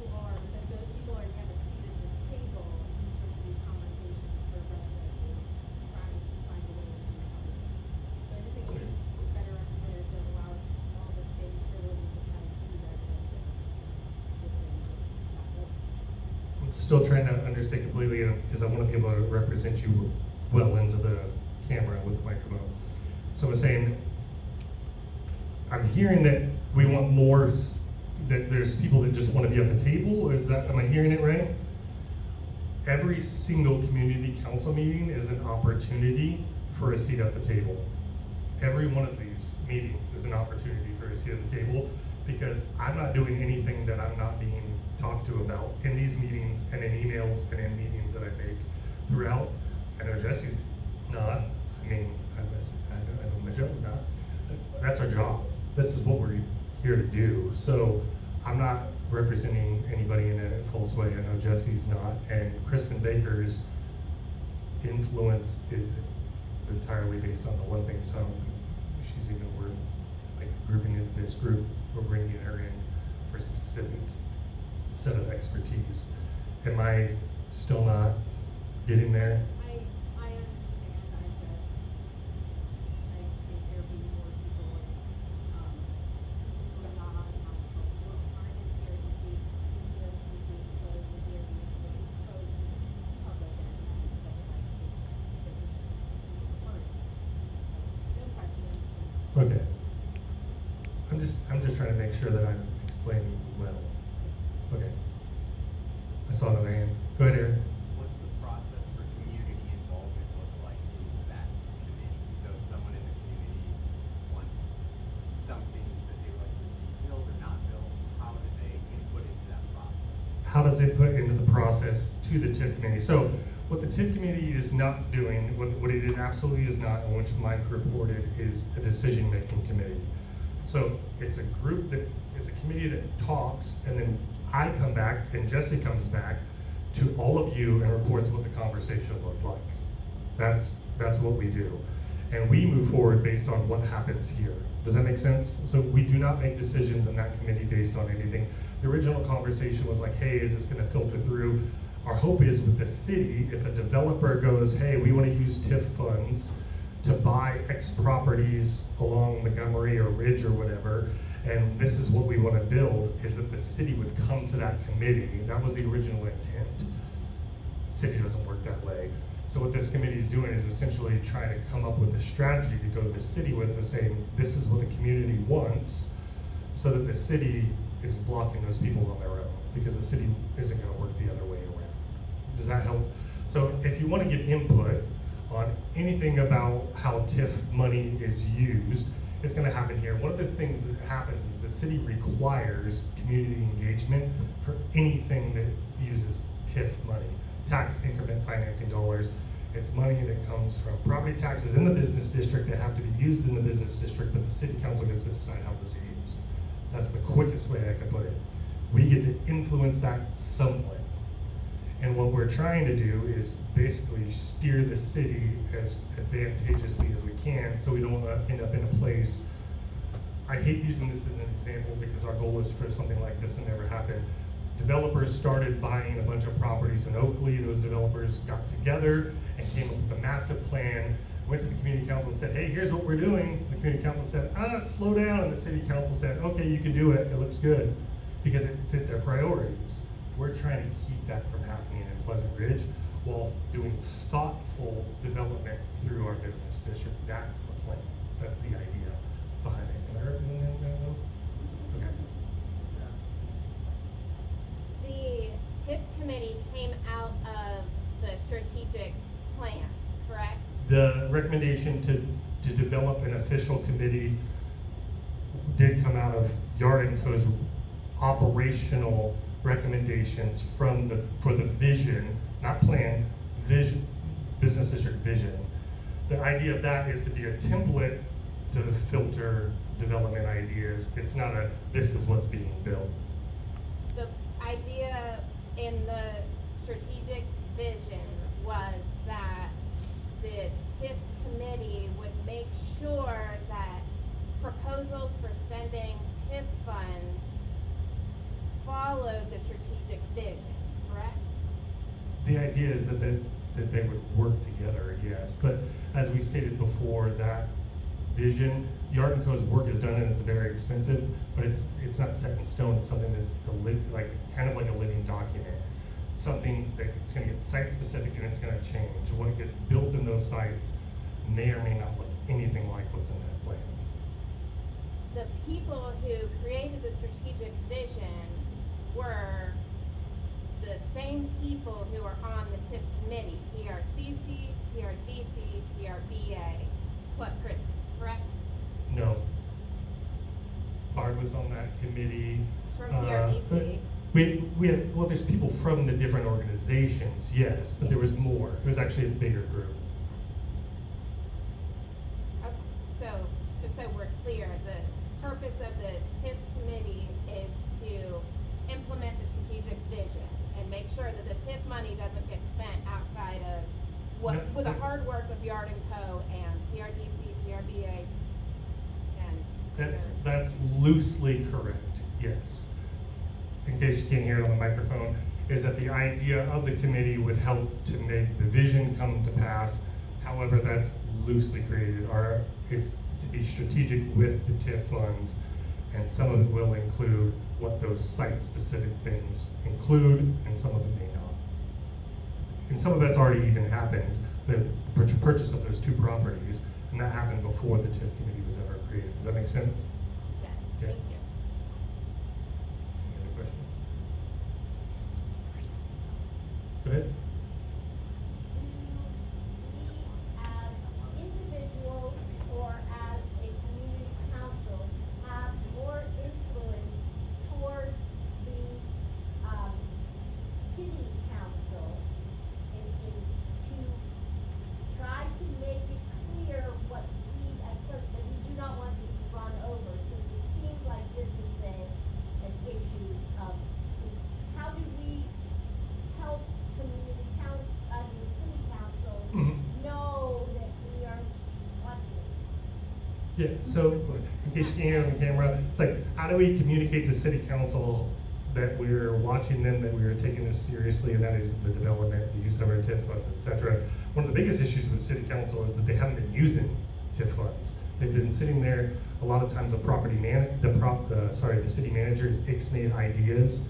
Speaker 12: you are, but then those people are kind of seated at the table in terms of these conversations for residents who are trying to find a way to do housing. So I just think it would be better representative that allows all the same privileges of having 2 residents within that board.
Speaker 4: I'm still trying to understand completely because I want to be able to represent you well into the camera with the microphone. So I'm saying, I'm hearing that we want more that there's people that just want to be at the table? Am I hearing it right? Every single community council meeting is an opportunity for a seat at the table. Every one of these meetings is an opportunity for a seat at the table, because I'm not doing anything that I'm not being talked to about in these meetings and in emails and in meetings that I make throughout. I know Jesse's not. I mean, I know Michelle's not. That's our job. This is what we're here to do. So I'm not representing anybody in a false way. I know Jesse's not. And Kristen Baker's influence is entirely based on the one thing. So I don't think she's even worth like grouping into this group or bringing her in for a specific set of expertise. Am I still not getting there?
Speaker 12: I understand. I think there'd be more people who are not on council who aren't in here to see this is closed and here is closed to public in a sense that would like to no question.
Speaker 4: Okay. I'm just trying to make sure that I'm explaining well. Okay. I saw another hand. Go ahead, Aaron.
Speaker 14: What's the process for community involvement look like in that committee? So if someone in the community wants something that they would like to see built or not built, how do they input into that process?
Speaker 4: How does it put into the process to the TIF committee? So what the TIF committee is not doing, what it absolutely is not, and which Mike reported, is a decision-making committee. So it's a committee that talks, and then I come back and Jesse comes back to all of you and reports what the conversation looked like. That's what we do. And we move forward based on what happens here. Does that make sense? So we do not make decisions in that committee based on anything. The original conversation was like, hey, is this gonna filter through? Our hope is with the city, if a developer goes, hey, we wanna use TIF funds to buy X properties along Montgomery or Ridge or whatever, and this is what we want to build, is that the city would come to that committee. That was the original intent. City doesn't work that way. So what this committee is doing is essentially trying to come up with a strategy to go to the city with, and saying, this is what the community wants, so that the city is blocking those people on their own, because the city isn't going to work the other way around. Does that help? So if you want to get input on anything about how TIF money is used, it's going to happen here. One of the things that happens is the city requires community engagement for anything that uses TIF money, tax increment financing dollars. It's money that comes from property taxes in the business district that have to be used in the business district, but the city council gets to decide how those are used. That's the quickest way I could put it. We get to influence that somewhat. And what we're trying to do is basically steer the city as advantageously as we can, so we don't end up in a place. I hate using this as an example because our goal is for something like this to never happen. Developers started buying a bunch of properties in Oakley. Those developers got together and came up with a massive plan, went to the community council and said, hey, here's what we're doing. The community council said, slow down. And the city council said, okay, you can do it. It looks good, because it fit their priorities. We're trying to keep that from happening in Pleasant Ridge while doing thoughtful development through our business district. That's the plan. That's the idea behind it. Am I representing that? Okay.
Speaker 12: The TIF committee came out of the strategic plan, correct?
Speaker 4: The recommendation to develop an official committee did come out of Yard & Co.'s operational recommendations for the vision, not plan, vision, business district vision. The idea of that is to be a template to filter development ideas. It's not a, this is what's being built.
Speaker 12: The idea in the strategic vision was that the TIF committee would make sure that proposals for spending TIF funds followed the strategic vision, correct?
Speaker 4: The idea is that they would work together, yes. But as we stated before, that vision, Yard & Co.'s work is done and it's very expensive, but it's not set in stone. It's something that's kind of like a living document. It's something that it's going to get site specific and it's going to change. What gets built in those sites may or may not look anything like what's in that plan.
Speaker 12: the people who created the strategic vision were the same people who are on the TIP committee, PRCC, PRDC, PRBA, plus Kristen, correct?
Speaker 4: No. Barb was on that committee.
Speaker 12: From PRDC.
Speaker 4: We had, well, there's people from the different organizations, yes, but there was more. It was actually a bigger group.
Speaker 12: Okay, so, just so we're clear, the purpose of the TIP committee is to implement the strategic vision and make sure that the TIP money doesn't get spent outside of
Speaker 4: No,
Speaker 12: with the
Speaker 4: no.
Speaker 12: hard work of Yard and Co. and PRDC, PRBA, and.
Speaker 4: That's loosely correct, yes. In case you can't hear it on the microphone, is that the idea of the committee would help to make the vision come to pass. However, that's loosely created, or it's to be strategic with the TIF funds, and some of it will include what those site-specific things include, and some of it may not. And some of that's already even happened, the purchase of those 2 properties, and that happened before the TIF committee was ever created. Does that make sense?
Speaker 12: Yes,
Speaker 4: Yeah.
Speaker 12: thank you.
Speaker 4: Any other questions? Go ahead.
Speaker 15: We as individuals or as a community council have more influence towards the city council to try to make it clear what we, that we do not want to be run over, since it seems like this has been an issue of, how do we help city council know that we are watching?
Speaker 4: Yeah, so in case you can't hear on the camera, it's like, how do we communicate to city council that we're watching them, that we are taking this seriously, and that is the development, the use of our TIF funds, et cetera. One of the biggest issues with city council is that they haven't been using TIF funds. They've been sitting there, a lot of times the city managers ixnayed ideas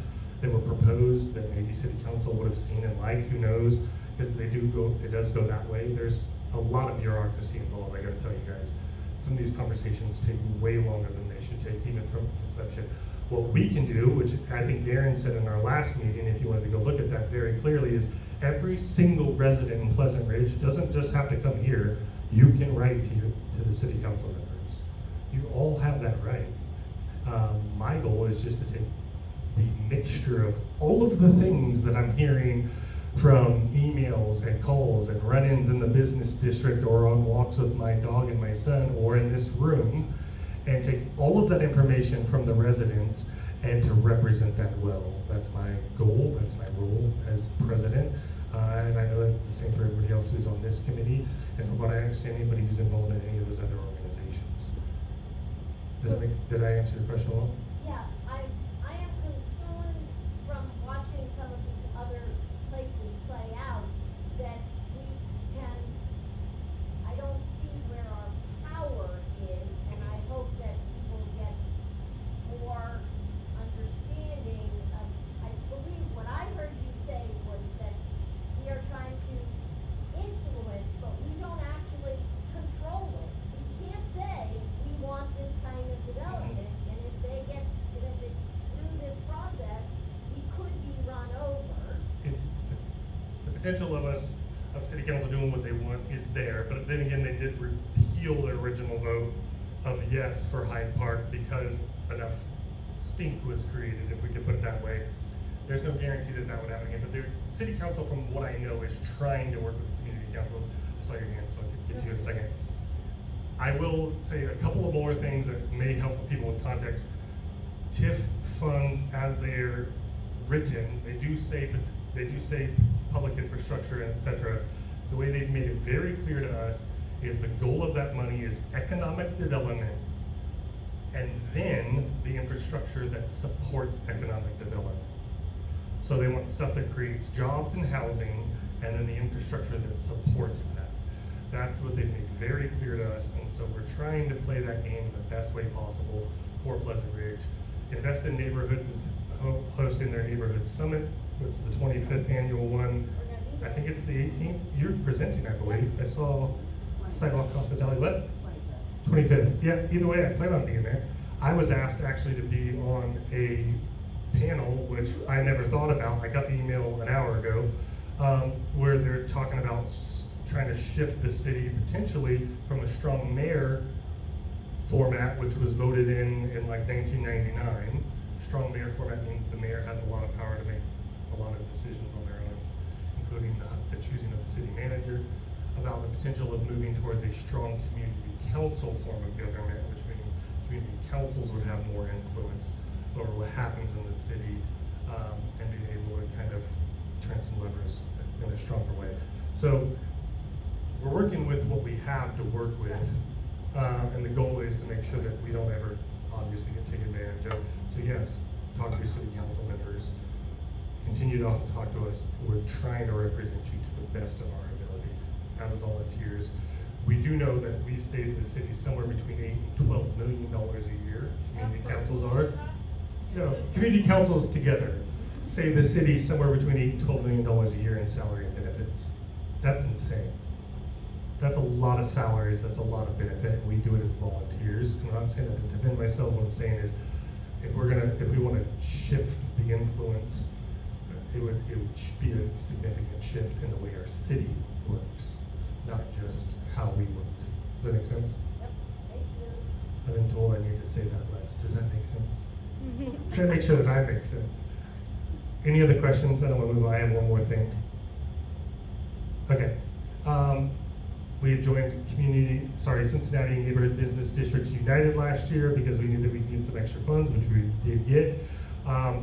Speaker 4: that were proposed that maybe city council would have seen and liked, who knows, because it does go that way. There's a lot of bureaucracy involved, I gotta tell you guys. Some of these conversations take way longer than they should take, even from inception. What we can do, which I think Darren said in our last meeting, if you wanted to go look at that very clearly, is every single resident in Pleasant Ridge doesn't just have to come here. You can write to the city council members. You all have that right. My goal is just to take the mixture of all of the things that I'm hearing from emails and calls and run-ins in the business district, or on walks with my dog and my son, or in this room, and take all of that information from the residents and to represent that well. That's my goal, that's my role as president, and I know that's the same for everybody else who's on this committee, and from what I understand, anybody who's involved in any of those other organizations. Did I answer your question well?
Speaker 15: Yeah, I am concerned from watching some of these other places play out that we can, I don't see where our power is, and I hope that people get more understanding of, I believe what I heard you say was that we are trying to influence, but we don't actually control it. We can't say we want this kind of development, and if it through this process, we could be run over.
Speaker 4: It's the potential of city council doing what they want is there, but then again, they did repeal their original vote of yes for Hyde Park because enough stink was created, if we could put it that way. There's no guarantee that that would happen again, but city council, from what I know, is trying to work with the community councils. I saw your hand, so I can get to you in a second. I will say a couple of more things that may help people with context. TIF funds, as they're written, they do say public infrastructure, et cetera. The way they've made it very clear to us is the goal of that money is economic development, and then the infrastructure that supports economic development. So they want stuff that creates jobs and housing, and then the infrastructure that supports that. That's what they've made very clear to us, and so we're trying to play that game in the best way possible for Pleasant Ridge. Invest in Neighborhoods is hosting their neighborhood summit. It's the 25th annual one. I think it's the 18th. You're presenting, I believe. I saw sidewalk hospitality. What? 25th. Yeah, either way, I plan on being there. I was asked actually to be on a panel, which I never thought about. I got the email an hour ago, where they're talking about trying to shift the city potentially from a strong mayor format, which was voted in like 1999. Strong mayor format means the mayor has a lot of power to make a lot of decisions on their own, including the choosing of the city manager, about the potential of moving towards a strong community council form of government, which means community councils would have more influence over what happens in the city, and being able to kind of turn some levers in a stronger way. So we're working with what we have to work with, and the goal is to make sure that we don't ever obviously get taken advantage of. So yes, talk to your city council members, continue to talk to us. We're trying to represent you to the best of our ability as volunteers. We do know that we save the city somewhere between $8 and $12 million a year. Community councils are. No, community councils together save the city somewhere between $8 and $12 million a year in salary and benefits. That's insane. That's a lot of salaries, that's a lot of benefit, and we do it as volunteers. And I'm not saying that to defend myself, what I'm saying is if we want to shift the influence, it would be a significant shift in the way our city works, not just how we work. Does that make sense?
Speaker 15: Yep, thank you.
Speaker 4: I've been told I need to say that less. Does that make sense? Try to make sure that I make sense. Any other questions? I don't want to move on. I have one more thing. Okay. We had joined Cincinnati Neighborhood Business Districts United last year because we knew that we could get some extra funds, which we did get.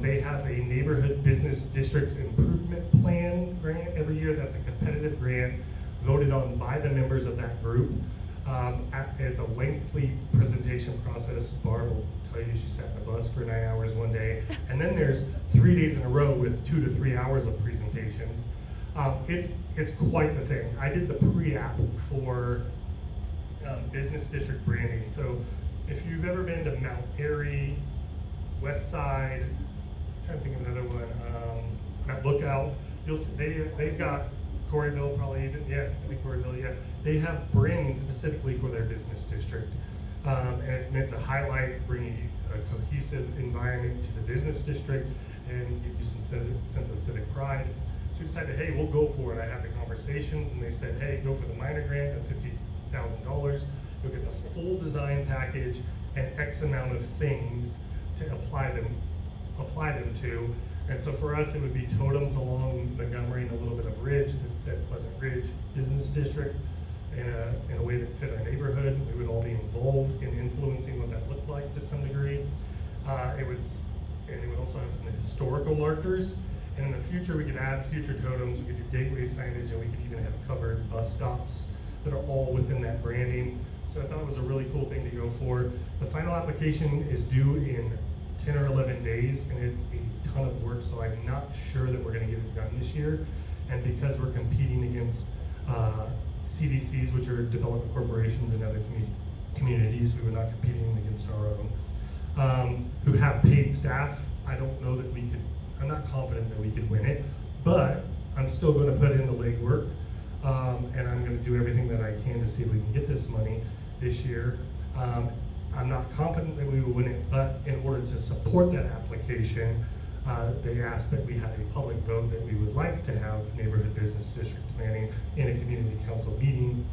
Speaker 4: They have a Neighborhood Business Districts Improvement Plan grant every year. That's a competitive grant voted on by the members of that group. It's a lengthy presentation process. Barb will tell you she sat in a bus for 9 hours one day. And then there's 3 days in a row with 2 to 3 hours of presentations. It's quite the thing. I did the pre-app for business district branding. So if you've ever been to Mount Airy, West Side, I'm trying to think of another one, Mount Lookout, you'll see they've got Coreyville, probably even, yeah, I think Coreyville, yeah. They have branding specifically for their business district. And it's meant to highlight, bring a cohesive environment to the business district and give you some sense of civic pride. So we decided, hey, we'll go for it. I had the conversations and they said, hey, go for the minor grant of $50,000. You'll get the full design package and X amount of things to apply them to. And so for us, it would be totems along Montgomery and a little bit of ridge that said Pleasant Ridge Business District in a way that fit our neighborhood. We would all be involved in influencing what that looked like to some degree. It would also have some historical markers. And in the future, we could add future totems, we could do gateway signage, and we could even have covered bus stops that are all within that branding. So I thought it was a really cool thing to go for. The final application is due in 10 or 11 days, and it's a ton of work, so I'm not sure that we're gonna get it done this year. And because we're competing against CDCs, which are development corporations and other communities, we were not competing against our own, who have paid staff, I don't know that we could, I'm not confident that we could win it, but I'm still going to put in the legwork, and I'm going to do everything that I can to see if we can get this money this year. I'm not confident that we will win it, but in order to support that application, they asked that we have a public vote that we would like to have neighborhood business district planning in a community council meeting.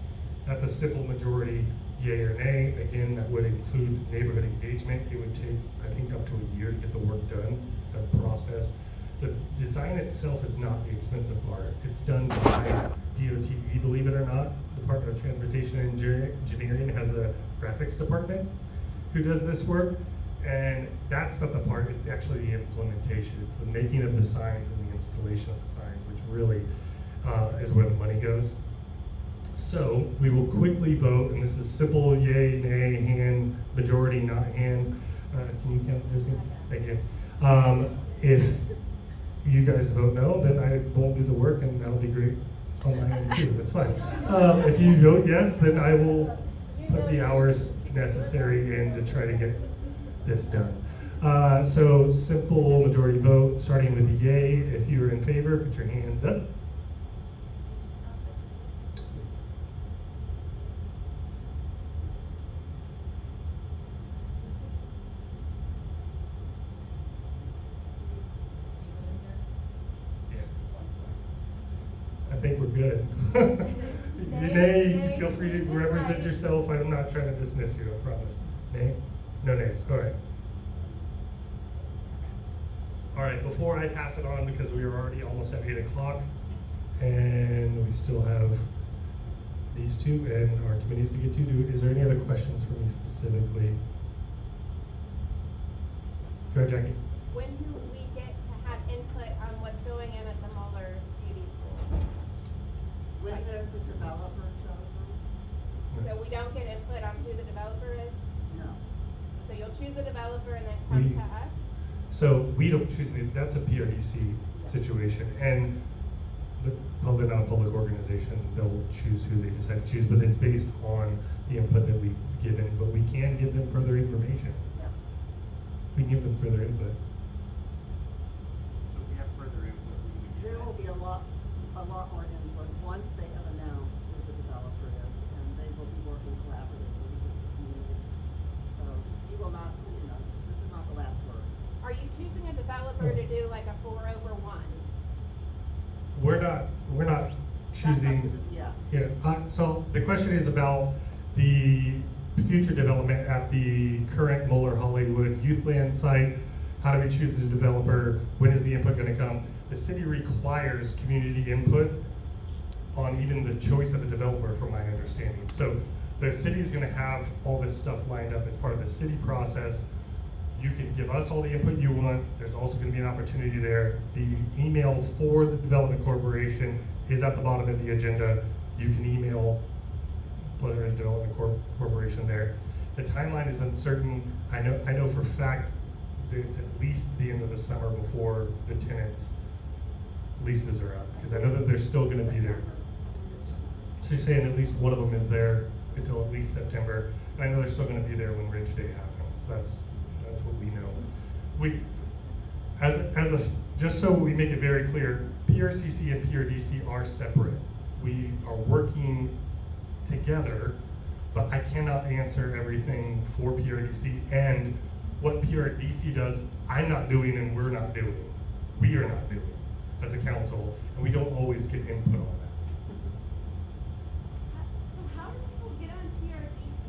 Speaker 4: That's a simple majority, yay or nay. Again, that would include neighborhood engagement. It would take, I think, up to a year to get the work done. It's a process. The design itself is not the expensive part. It's done by DOTE, believe it or not. Department of Transportation and Engineering has a graphics department who does this work. And that's not the part, it's actually the implementation. It's the making of the signs and the installation of the signs, which really is where the money goes. So we will quickly vote, and this is simple, yay, nay, hand, majority, not hand. Can you count those? Thank you. If you guys vote no, then I won't do the work, and that'll be great on my end too. That's fine. If you vote yes, then I will put the hours necessary in to try to get this done. So simple majority vote, starting with the yay. If you're in favor, put your hands up. good. Nay, feel free to represent yourself. I'm not trying to dismiss you, I promise. Nay? No nays, all right. All right, before I pass it on, because we are already almost at 8 o'clock, and we still have these two and our committees to get to, is there any other questions for me specifically? Go ahead, Jackie.
Speaker 12: When do we get to have input on what's going in at the Muller Beauty School?
Speaker 16: When there's a developer chosen?
Speaker 12: So we don't get input on who the developer is?
Speaker 16: No.
Speaker 12: So you'll choose a developer and then come to us?
Speaker 4: So we don't choose, that's a PRDC situation, and the public, non-public organization, they'll choose who they decide to choose, but it's based on the input that we give in, but we can give them further information.
Speaker 16: Yeah.
Speaker 4: We can give them further input.
Speaker 14: So if we have further input, we would
Speaker 16: There will be a lot more input once they have announced who the developer is, and they will be working collaboratively with the community. So you will not, this is not the last word.
Speaker 12: Are you choosing a developer to do like a 4/1?
Speaker 4: We're not choosing.
Speaker 16: Yeah.
Speaker 4: So the question is about the future development at the current Muller Hollywood Youthland site. How do we choose the developer? When is the input going to come? The city requires community input on even the choice of the developer, from my understanding. So the city is going to have all this stuff lined up as part of the city process. You can give us all the input you want. There's also going to be an opportunity there. The email for the Development Corporation is at the bottom of the agenda. You can email Pleasant Ridge Development Corporation there. The timeline is uncertain. I know for a fact that it's at least the end of the summer before the tenants' leases are up, because I know that they're still going to be there. So you're saying at least one of them is there until at least September. I know they're still going to be there when Ridge Day happens. That's what we know. Just so we make it very clear, PRCC and PRDC are separate. We are working together, but I cannot answer everything for PRDC, and what PRDC does, I'm not doing and we're not doing. We are not doing as a council, and we don't always get input on that.
Speaker 12: So how do people get on PRDC?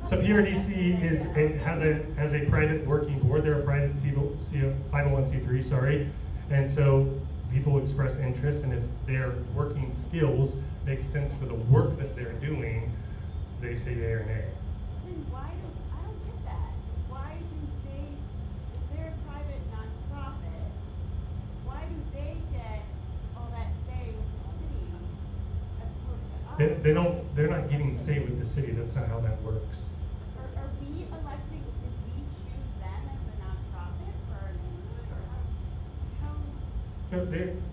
Speaker 4: So PRDC has a private working board. They're a private 501c3, sorry, and so people express interest, and if their working skills make sense for the work that they're doing, they say yay or nay.
Speaker 12: Then I don't get that. Why do they, if they're a private nonprofit, why do they get all that say with the city as opposed to us?
Speaker 4: They're not getting say with the city. That's not how that works.
Speaker 12: Are we electing, did we choose them as a nonprofit for our neighborhood, or how?
Speaker 4: No,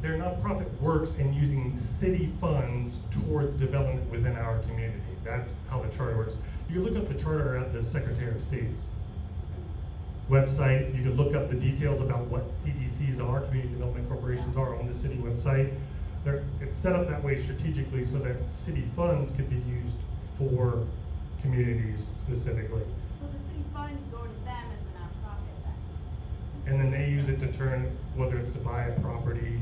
Speaker 4: their nonprofit works in using city funds towards development within our community. That's how the charter works. You can look up the charter at the Secretary of State's website. You can look up the details about what CDCs are, community development corporations are, on the city website. It's set up that way strategically so that city funds could be used for communities specifically.
Speaker 12: So the city funds go to them as a nonprofit then?
Speaker 4: And then they use it to turn, whether it's to buy a property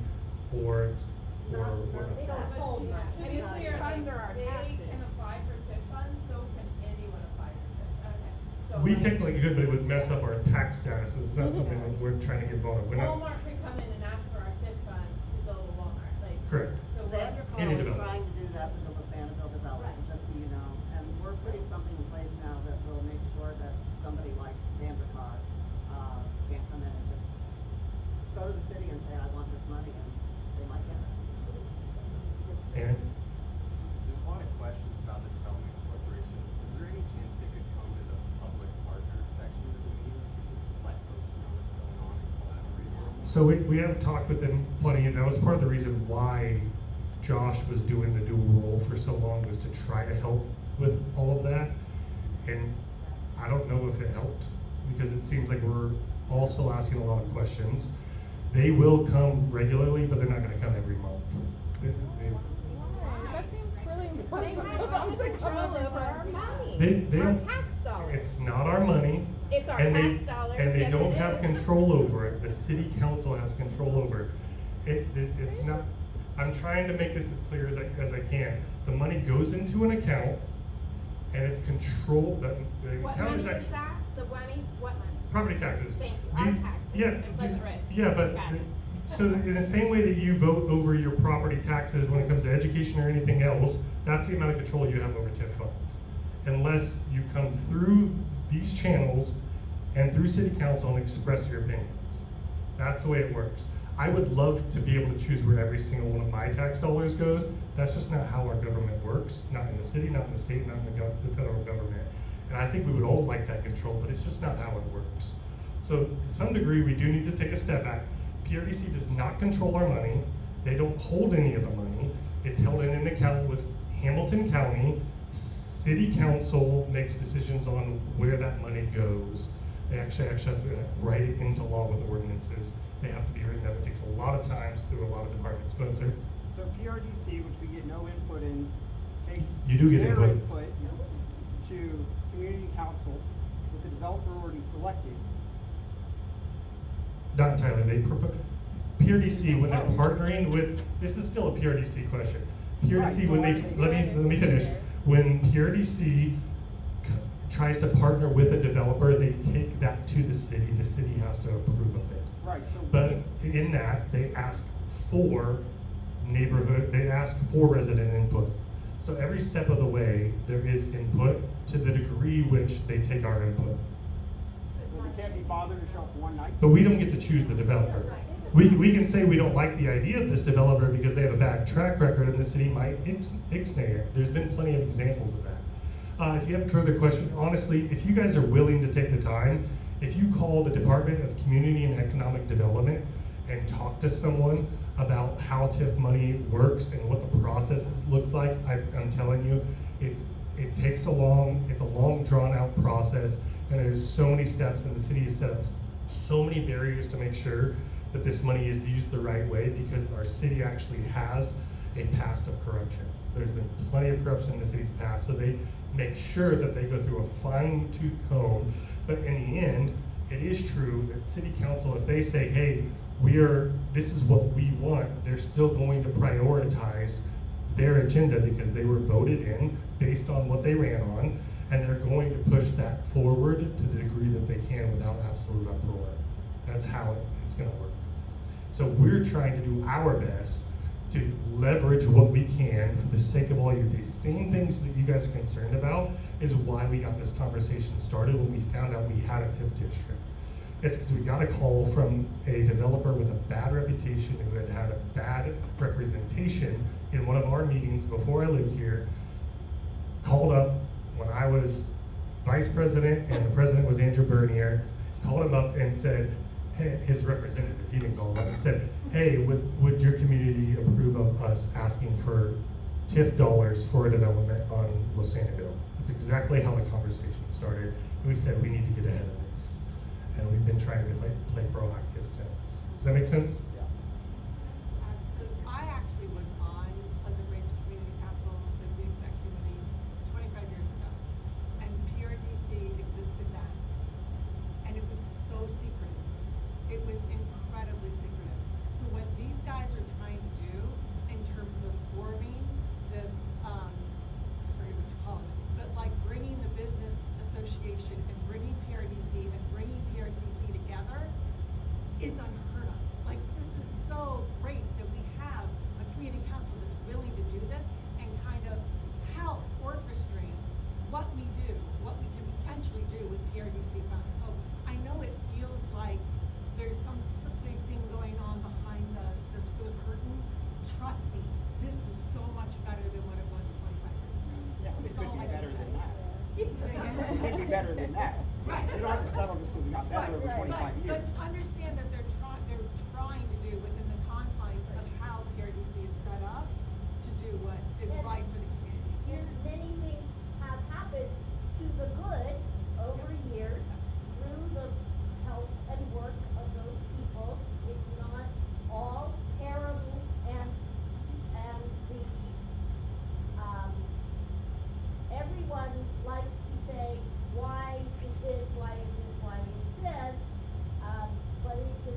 Speaker 4: or what.
Speaker 16: They don't hold much.
Speaker 3: To be clear, funds are our taxes. They can apply for TIF funds, so can anyone apply for TIF. Okay. So
Speaker 4: We technically could, but it would mess up our tax status. It's not something that we're trying to get involved in. We're not.
Speaker 3: Walmart could come in and ask for our TIF funds to build a Walmart, like.
Speaker 4: Correct.
Speaker 3: So
Speaker 16: Vanderpump
Speaker 4: Any
Speaker 16: is
Speaker 4: development.
Speaker 16: trying to do that with the Lasanville development, just so you know. And we're putting something in place now that will make sure that somebody like Vanderpump can't come in and just go to the city and say, I want this money, and they might get it.
Speaker 4: Aaron?
Speaker 14: So there's a lot of questions about the development corporation. Is there any chance they could come to the public partners section of the meeting to just let folks know what's going on and collaborate?
Speaker 4: So we have talked with them plenty, and that was part of the reason why Josh was doing the dual role for so long, was to try to help with all of that. And I don't know if it helped, because it seems like we're all still asking a lot of questions. They will come regularly, but they're not gonna come every month.
Speaker 3: That seems really important.
Speaker 12: They have control over our money.
Speaker 4: They
Speaker 12: Our
Speaker 4: don't-
Speaker 12: tax dollars.
Speaker 4: It's not our money.
Speaker 12: It's our
Speaker 4: and
Speaker 12: tax dollars,
Speaker 4: And they
Speaker 12: yes,
Speaker 4: don't
Speaker 12: it
Speaker 4: have
Speaker 12: is.
Speaker 4: control over it. The city council has control over it. It's not, I'm trying to make this as clear as I can. The money goes into an account, and it's controlled, the
Speaker 12: What
Speaker 4: account
Speaker 12: money
Speaker 4: is
Speaker 12: is
Speaker 4: actually.
Speaker 12: that? The money, what money?
Speaker 4: Property taxes.
Speaker 12: Thank you, our
Speaker 4: The-
Speaker 12: taxes.
Speaker 4: Yeah,
Speaker 12: in Pleasant Ridge.
Speaker 4: yeah, but,
Speaker 12: Got it.
Speaker 4: so in the same way that you vote over your property taxes when it comes to education or anything else, that's the amount of control you have over TIF funds. Unless you come through these channels and through city council and express your opinions. That's the way it works. I would love to be able to choose where every single one of my tax dollars goes. That's just not how our government works, not in the city, not in the state, not in the federal government. And I think we would all like that control, but it's just not how it works. So to some degree, we do need to take a step back. PRDC does not control our money. They don't hold any of the money. It's held in an account with Hamilton County. City council makes decisions on where that money goes. They actually have to write it into law with ordinances. They have to be written up. It takes a lot of times through a lot of departments. Go ahead, sir.
Speaker 7: So PRDC, which we get no input in, takes
Speaker 4: You do get
Speaker 7: their
Speaker 4: input.
Speaker 7: to community council with the developer already selected.
Speaker 4: Not entirely. They propose. PRDC, when they're partnering with, this is still a PRDC question. PRDC,
Speaker 7: Right, so
Speaker 4: when they, let me finish. When PRDC tries to partner with a developer, they take that to the city has to approve of it.
Speaker 7: Right, so.
Speaker 4: But in that, they ask for resident input. So every step of the way, there is input to the degree which they take our input.
Speaker 7: Well, they can't be bothered to show up one night.
Speaker 4: But we don't get to choose the developer. We can say we don't like the idea of this developer because they have a bad track record and the city might ixnay it. There's been plenty of examples of that. If you have further questions, honestly, if you guys are willing to take the time, if you call the Department of Community and Economic Development and talk to someone about how TIF money works and what the processes looks like, I'm telling you, it's a long drawn out process, and there's so many steps, and the city has set up so many barriers to make sure that this money is used the right way, because our city actually has a past of corruption. There's been plenty of corruption in the city's past, so they make sure that they go through a fine-tooth comb. But in the end, it is true that city council, if they say, hey, this is what we want, they're still going to prioritize their agenda because they were voted in based on what they ran on, and they're going to push that forward to the degree that they can without absolute uproar. That's how it's gonna work. So we're trying to do our best to leverage what we can for the sake of all you. These same things that you guys are concerned about is why we got this conversation started when we found out we had a TIF district. It's because we got a call from a developer with a bad reputation who had had a bad representation in one of our meetings before I lived here, called up when I was vice president and the president was Andrew Bernier, called him up and said, hey, his representative, he didn't call him up, and said, hey, would your community approve of us asking for TIF dollars for a development on Losanaville? It's exactly how the conversation started. And we said we need to get ahead of this. And we've been trying to play proactive since. Does that make sense?
Speaker 7: Yeah.
Speaker 6: So I actually was on Pleasant Ridge Community Council, the exec committee, 25 years ago. And PRDC existed then. And it was so secretive. It was incredibly secretive. So what these guys are trying to do in terms of forming this, I forget what you call it, but like bringing the business association and bringing PRDC and bringing PRCC together is unheard of. Like, this is so great that we have a community council that's willing to do this and kind of help orchestrate what we do, what we can potentially do with PRDC funds. So I know it feels like there's something going on behind the curtain. Trust me, this is so much better than what it was 25 years ago.
Speaker 7: Yeah, it
Speaker 6: It's
Speaker 7: could
Speaker 6: all
Speaker 7: be
Speaker 6: I can
Speaker 7: better
Speaker 6: say.
Speaker 7: than that.
Speaker 6: Say again?
Speaker 7: It could be better than that.
Speaker 6: Right.
Speaker 7: You don't have to settle just because it got better over 25 years.
Speaker 6: But understand that they're trying to do within the confines of how PRDC is set up to do what is right for the community.
Speaker 15: And many things have happened to the good over years through the help and work of those people. It's not all terrible, and the everyone likes to say, why is this, why is this, why is this? But it's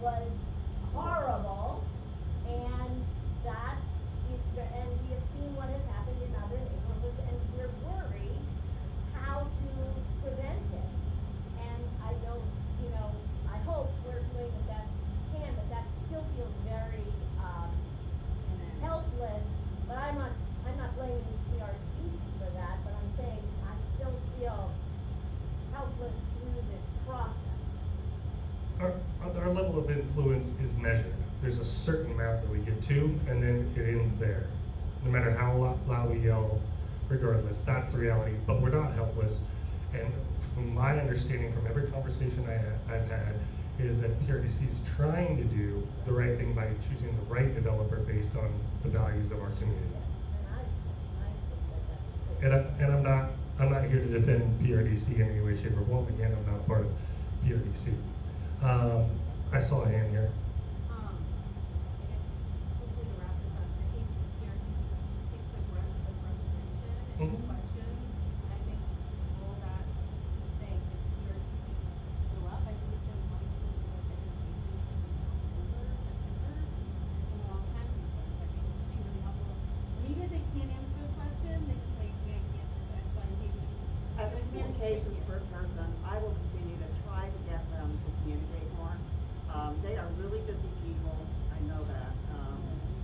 Speaker 15: was horrible, and that and we have seen what has happened in other neighborhoods, and we're worried how to prevent it. And I don't, I hope we're doing the best we can, but that still feels very helpless. But I'm not blaming PRDC for that, but I'm saying I still feel helpless through this process.
Speaker 4: Our level of influence is measured. There's a certain amount that we get to, and then it ends there. No matter how loud we yell, regardless, that's the reality. But we're not helpless. And from my understanding from every conversation I've had, is that PRDC is trying to do the right thing by choosing the right developer based on the values of our community. And I'm not here to defend PRDC in any way, shape, or form. Again, I'm not a part of PRDC. I saw a hand here.
Speaker 12: I guess hopefully to wrap this up, I think PRCC takes the brunt of the frustration and
Speaker 4: Mhm.
Speaker 12: questions. And I think all that, just to say, if PRCC show up, I think it's been months since I've been facing October, September. It's been a long time since then, so I think it's been really helpful. And even if they can't answer the question, they can say, okay, I can't do X, Y, and Z.
Speaker 16: As a communications person, I will continue to try to get them to communicate more. They are really busy people, I know that,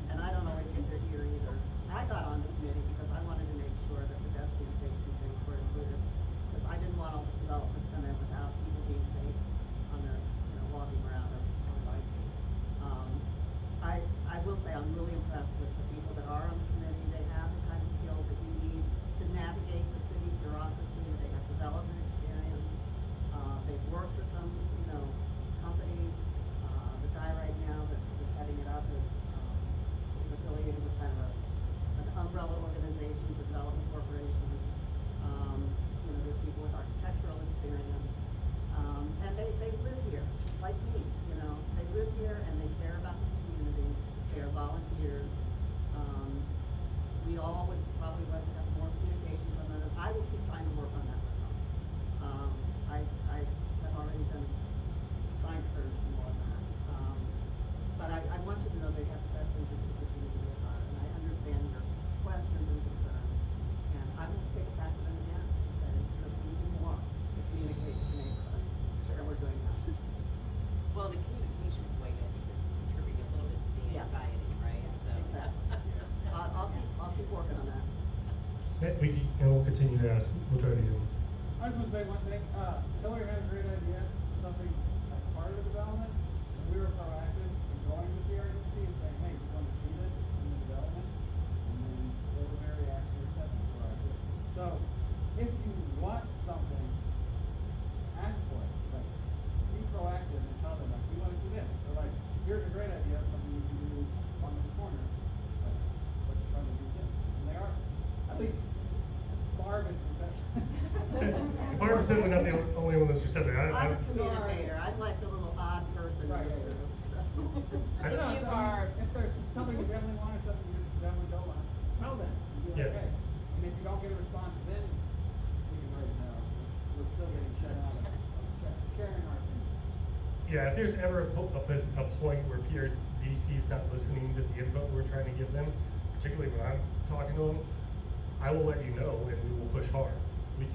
Speaker 16: and I don't always get their ear either. I got on the committee because I wanted to make sure that pedestrian safety things were included, because I didn't want all this development to come in without people being safe on their, walking around or biking. I will say I'm really impressed with the people that are on the committee. They have the kind of skills that you need to navigate the city bureaucracy. They have development experience. They've worked for some, companies. The guy right now that's heading it up is affiliated with kind of an umbrella organization for development corporations. There's people with architectural experience. And they live here, like me, They live here and they care about this community. They are volunteers. We all would probably love to have more communication from them. I will keep trying to work on that with them. I have already been trying to urge more on that. But I want you to know they have the best interests of the community at heart, and I understand your questions and concerns. And I will take it back to them again and say, can you do more to communicate with the neighborhood that we're doing that?
Speaker 13: Well, the communication point, I think, is contributing a little bit to the
Speaker 16: Yeah.
Speaker 13: anxiety, right?
Speaker 16: Yes,
Speaker 13: So
Speaker 16: exactly. I'll keep working on that.
Speaker 4: And we'll continue to ask. We'll try to do.
Speaker 7: I just want to say one thing. Hillary had a great idea for something as part of the development, and we were proactive in going to PRDC and saying, hey, we want to see this in the development, and then they were very actually receptive to our idea. So, if you want something, ask for it. Like, be proactive and tell them, like, we want to see this. Or like, here's a great idea of something you can do on this corner. Like, let's try to do this. And they are, at least, Barb is receptive.
Speaker 4: Barbara's certainly not the only one that's receptive.
Speaker 16: I'm a communicator. I'm like the little odd person in this group, so.
Speaker 7: If there's something you definitely want or something you definitely don't want, tell them. And be like, hey. And if you don't get a response, then we can raise hell. We're still getting shut out of sharing our opinion.
Speaker 4: Yeah, if there's ever a point where PRDC is not listening to the input we're trying to give them, particularly when I'm talking to them, I will let you know and we will push hard. We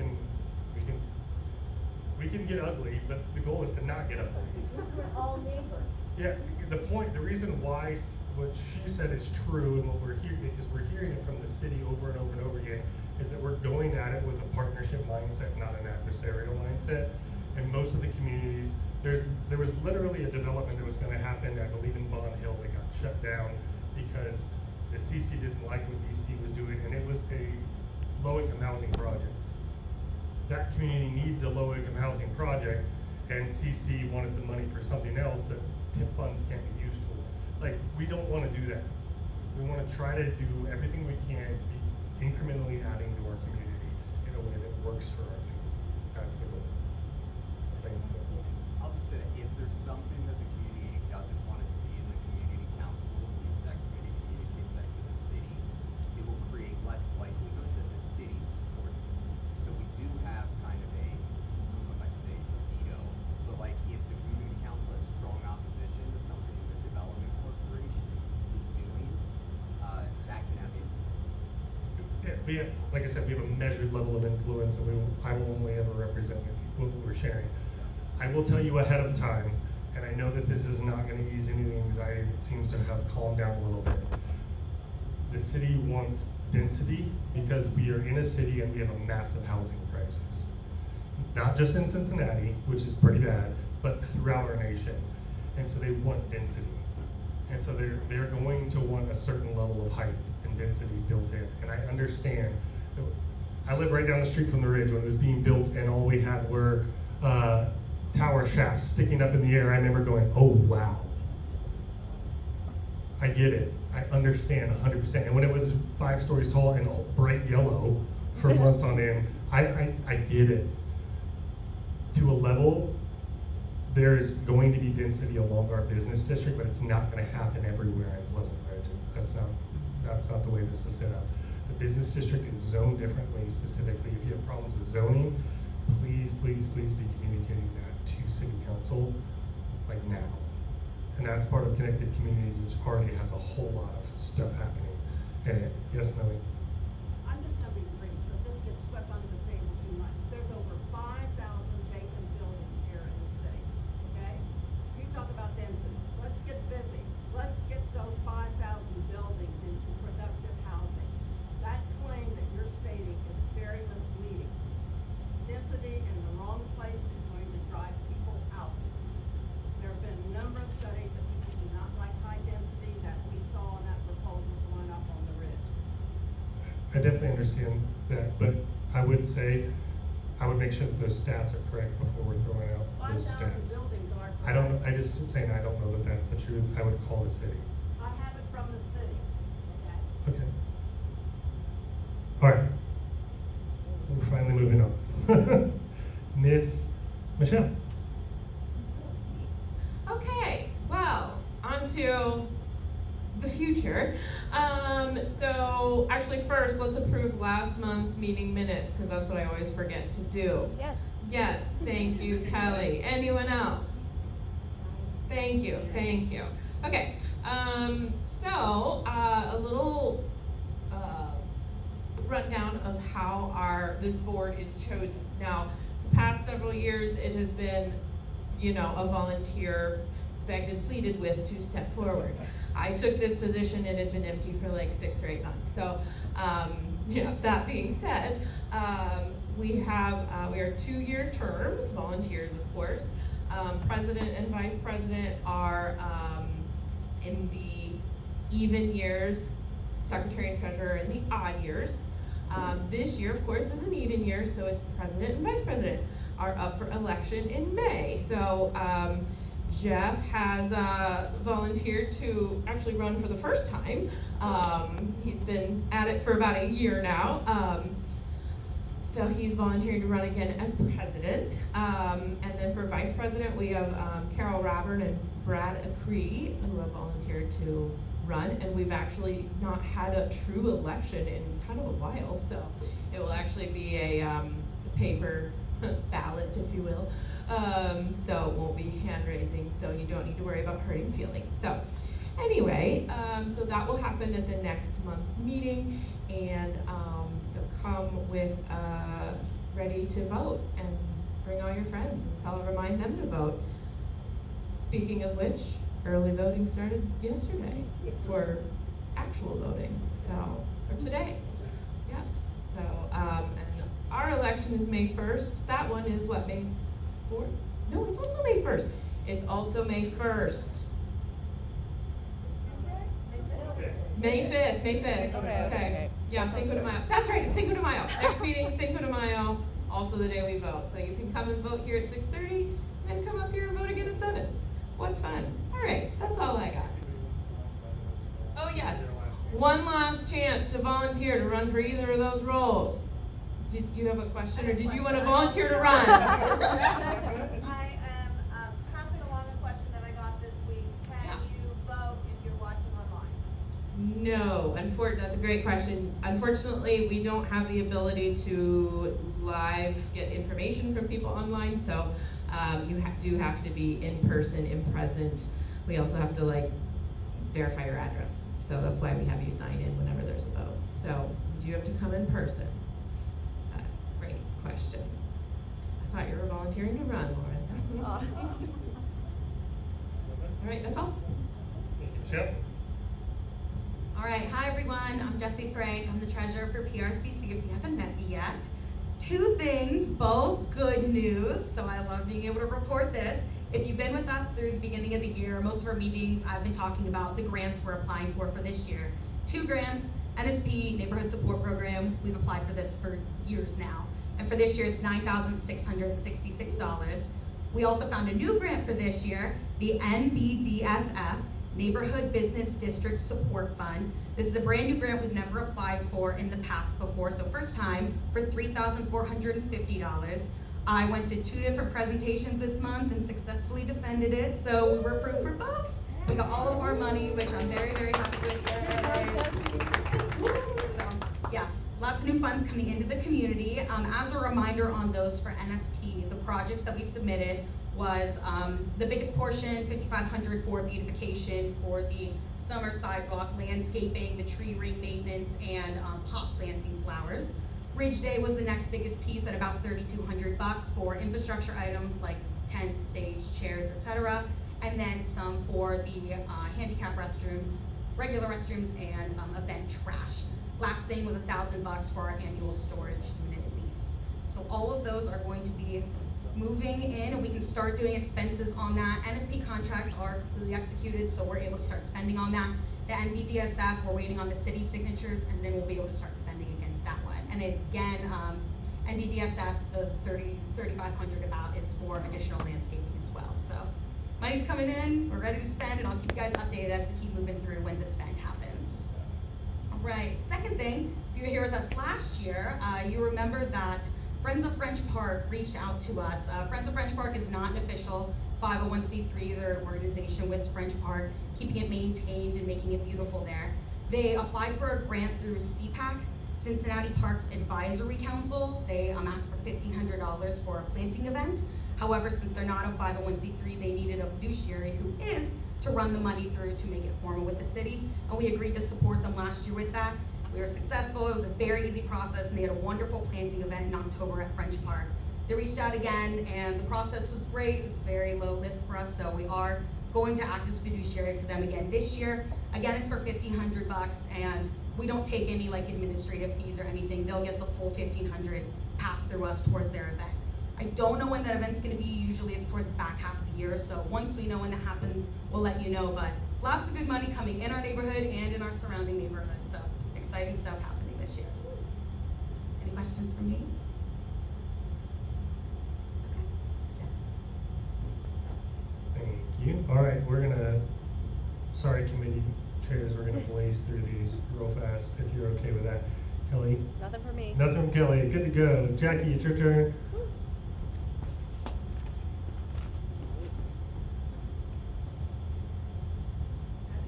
Speaker 4: can get ugly, but the goal is to not get ugly.
Speaker 15: Because we're all neighbors.
Speaker 4: Yeah, the reason why what she said is true and what we're hearing, because we're hearing it from the city over and over and over again, is that we're going at it with a partnership mindset, not an adversarial mindset. And most of the communities, there was literally a development that was gonna happen, I believe in Bond Hill, that got shut down because the CC didn't like what DC was doing, and it was a low-income housing project. That community needs a low-income housing project, and CC wanted the money for something else that TIP funds can't be used for. Like, we don't wanna do that. We wanna try to do everything we can to be incrementally adding to our community in a way that works for our community. That's the goal.
Speaker 14: I'll just say that if there's something that the community doesn't want to see in the community council, the exec committee communicates that to the city, it will create less likelihood that the city supports it. So we do have kind of a, I don't know if I'd say a veto, but like if the community council has strong opposition,
Speaker 4: we have, like I said, we have a measured level of influence, and I will only ever represent what we're sharing. I will tell you ahead of time, and I know that this is not going to ease any of the anxiety that seems to have calmed down a little bit. The city wants density because we are in a city and we have a massive housing crisis. Not just in Cincinnati, which is pretty bad, but throughout our nation. And so they want density. And so they're going to want a certain level of height and density built in. And I understand. I live right down the street from the Ridge when it was being built, and all we had were tower shafts sticking up in the air. I remember going, oh wow. I get it. I understand 100%. And when it was 5 stories tall and bright yellow for months on end, I get it. To a level, there's going to be density along our business district, but it's not going to happen everywhere in Pleasant Ridge. That's not the way this is set up. The business district is zoned differently. Specifically, if you have problems with zoning, please be communicating that to City Council, like now. And that's part of Connected Communities, which already has a whole lot of stuff happening in it. Yes, Nelly?
Speaker 16: I'm just gonna be brief, but this gets swept under the table too much. There's over 5,000 vacant buildings here in the city, okay? You talk about density, let's get busy. Let's get those 5,000 buildings into productive housing. That claim that you're stating is very misleading. Density in the wrong place is going to drive people out. There have been a number of studies that people do not like high density that we saw in that proposal going up on the Ridge.
Speaker 4: I definitely understand that, but I would say, I would make sure that those stats are correct before we're throwing out those
Speaker 16: 5,000
Speaker 4: stats.
Speaker 16: buildings are correct.
Speaker 4: I don't know, I just am saying I don't know that that's the truth. I would call the city.
Speaker 16: I have it from the city, okay?
Speaker 4: Okay. All right. We're finally moving on. Miss Michelle.
Speaker 3: Okay, well, on to the future. So actually first, let's approve last month's meeting minutes, because that's what I always forget to do.
Speaker 2: Yes.
Speaker 3: Yes, thank you, Kelly. Anyone else? Thank you. Okay, so a little rundown of how this board is chosen. Now, the past several years, it has been, a volunteer begged and pleaded with to step forward. I took this position, it had been empty for like 6 or 8 months. So, that being said, we are 2-year terms, volunteers of course. President and vice president are in the even years, secretary and treasurer in the odd years. This year, of course, is an even year, so it's president and vice president are up for election in May. So Jeff has volunteered to actually run for the first time. He's been at it for about a year now. So he's volunteering to run again as president. And then for vice president, we have Carol Raburn and Brad Acree, who have volunteered to run. And we've actually not had a true election in kind of a while. So it will actually be a paper ballot, if you will. So it won't be hand raising, so you don't need to worry about hurting feelings. So anyway, so that will happen at the next month's meeting. And so come with ready to vote and bring all your friends and remind them to vote. Speaking of which, early voting started yesterday for actual voting, so, or today, yes. So, and our election is May 1st. That one is what, May 4th? No, it's also May 1st. It's also May 1st. May 5th, May 5th.
Speaker 2: Okay.
Speaker 3: Yeah, Cinco de Mayo. That's right, it's Cinco de Mayo. Next meeting, Cinco de Mayo, also the day we vote. So you can come and vote here at 6:30, and then come up here and vote again at 7. What fun. All right, that's all I got. Oh yes, one last chance to volunteer to run for either of those roles. Did you have a question, or did you want to volunteer to run?
Speaker 6: I am passing along a question that I got this week. Can you vote if you're watching online?
Speaker 3: No, that's a great question. Unfortunately, we don't have the ability to live get information from people online, so you do have to be in person, in present. We also have to verify your address, so that's why we have you sign in whenever there's a vote. So we Do you have to come in person? Great question. I thought you were volunteering to run, Lauren. All right, that's all.
Speaker 4: Michelle?
Speaker 17: All right, hi everyone, I'm Jessie Frank. I'm the treasurer for PRCC if you haven't met me yet. Two things, both good news, so I love being able to report this. If you've been with us through the beginning of the year, most of our meetings, I've been talking about the grants we're applying for this year. 2 grants, NSP, Neighborhood Support Program, we've applied for this for years now. And for this year, it's $9,666. We also found a new grant for this year, the NBDSF, Neighborhood Business District Support Fund. This is a brand new grant we've never applied for in the past before, so first time for $3,450. I went to 2 different presentations this month and successfully defended it, so we were approved for both. We got all of our money, which I'm very, very happy with. So, yeah, lots of new funds coming into the community. As a reminder on those for NSP, the projects that we submitted was the biggest portion, $5,500 for beautification for the summer sidewalk landscaping, the tree ring maintenance, and pot planting flowers. Ridge Day was the next biggest piece at about $3,200 for infrastructure items like tent, stage, chairs, etc. And then some for the handicap restrooms, regular restrooms, and event trash. Last thing was $1,000 for our annual storage unit lease. So all of those are going to be moving in, and we can start doing expenses on that. NSP contracts are completely executed, so we're able to start spending on that. The NBDSF, we're waiting on the city signatures, and then we'll be able to start spending against that one. And again, NBDSF, the $3,500 about is for additional landscaping as well. So money's coming in, we're ready to spend, and I'll keep you guys updated as we keep moving through when the spend happens. All right, second thing, if you were here with us last year, you remember that Friends of French Park reached out to us. Friends of French Park is not an official 501c3, they're an organization with French Park, keeping it maintained and making it beautiful there. They applied for a grant through CPAC, Cincinnati Parks Advisory Council. They asked for $1,500 for a planting event. However, since they're not a 501c3, they needed a fiduciary who is to run the money through to make it formal with the city, and we agreed to support them last year with that. We were successful, it was a very easy process, and they had a wonderful planting event in October at French Park. They reached out again, and the process was great. It was very low lift for us, so we are going to act as fiduciary for them again this year. Again, it's for $1,500, and we don't take any like administrative fees or anything. They'll get the full $1,500 passed through us towards their event. I don't know when that event's gonna be. Usually it's towards the back half of the year, so once we know when that happens, we'll let you know, but lots of good money coming in our neighborhood and in our surrounding neighborhood, so exciting stuff happening this year. Any questions from me?
Speaker 4: Thank you. All right, we're gonna, sorry committee chairs, we're gonna blaze through these real fast if you're okay with that. Kelly?
Speaker 2: Nothing for me.
Speaker 4: Nothing from Kelly. Good to go. Jackie, it's your turn.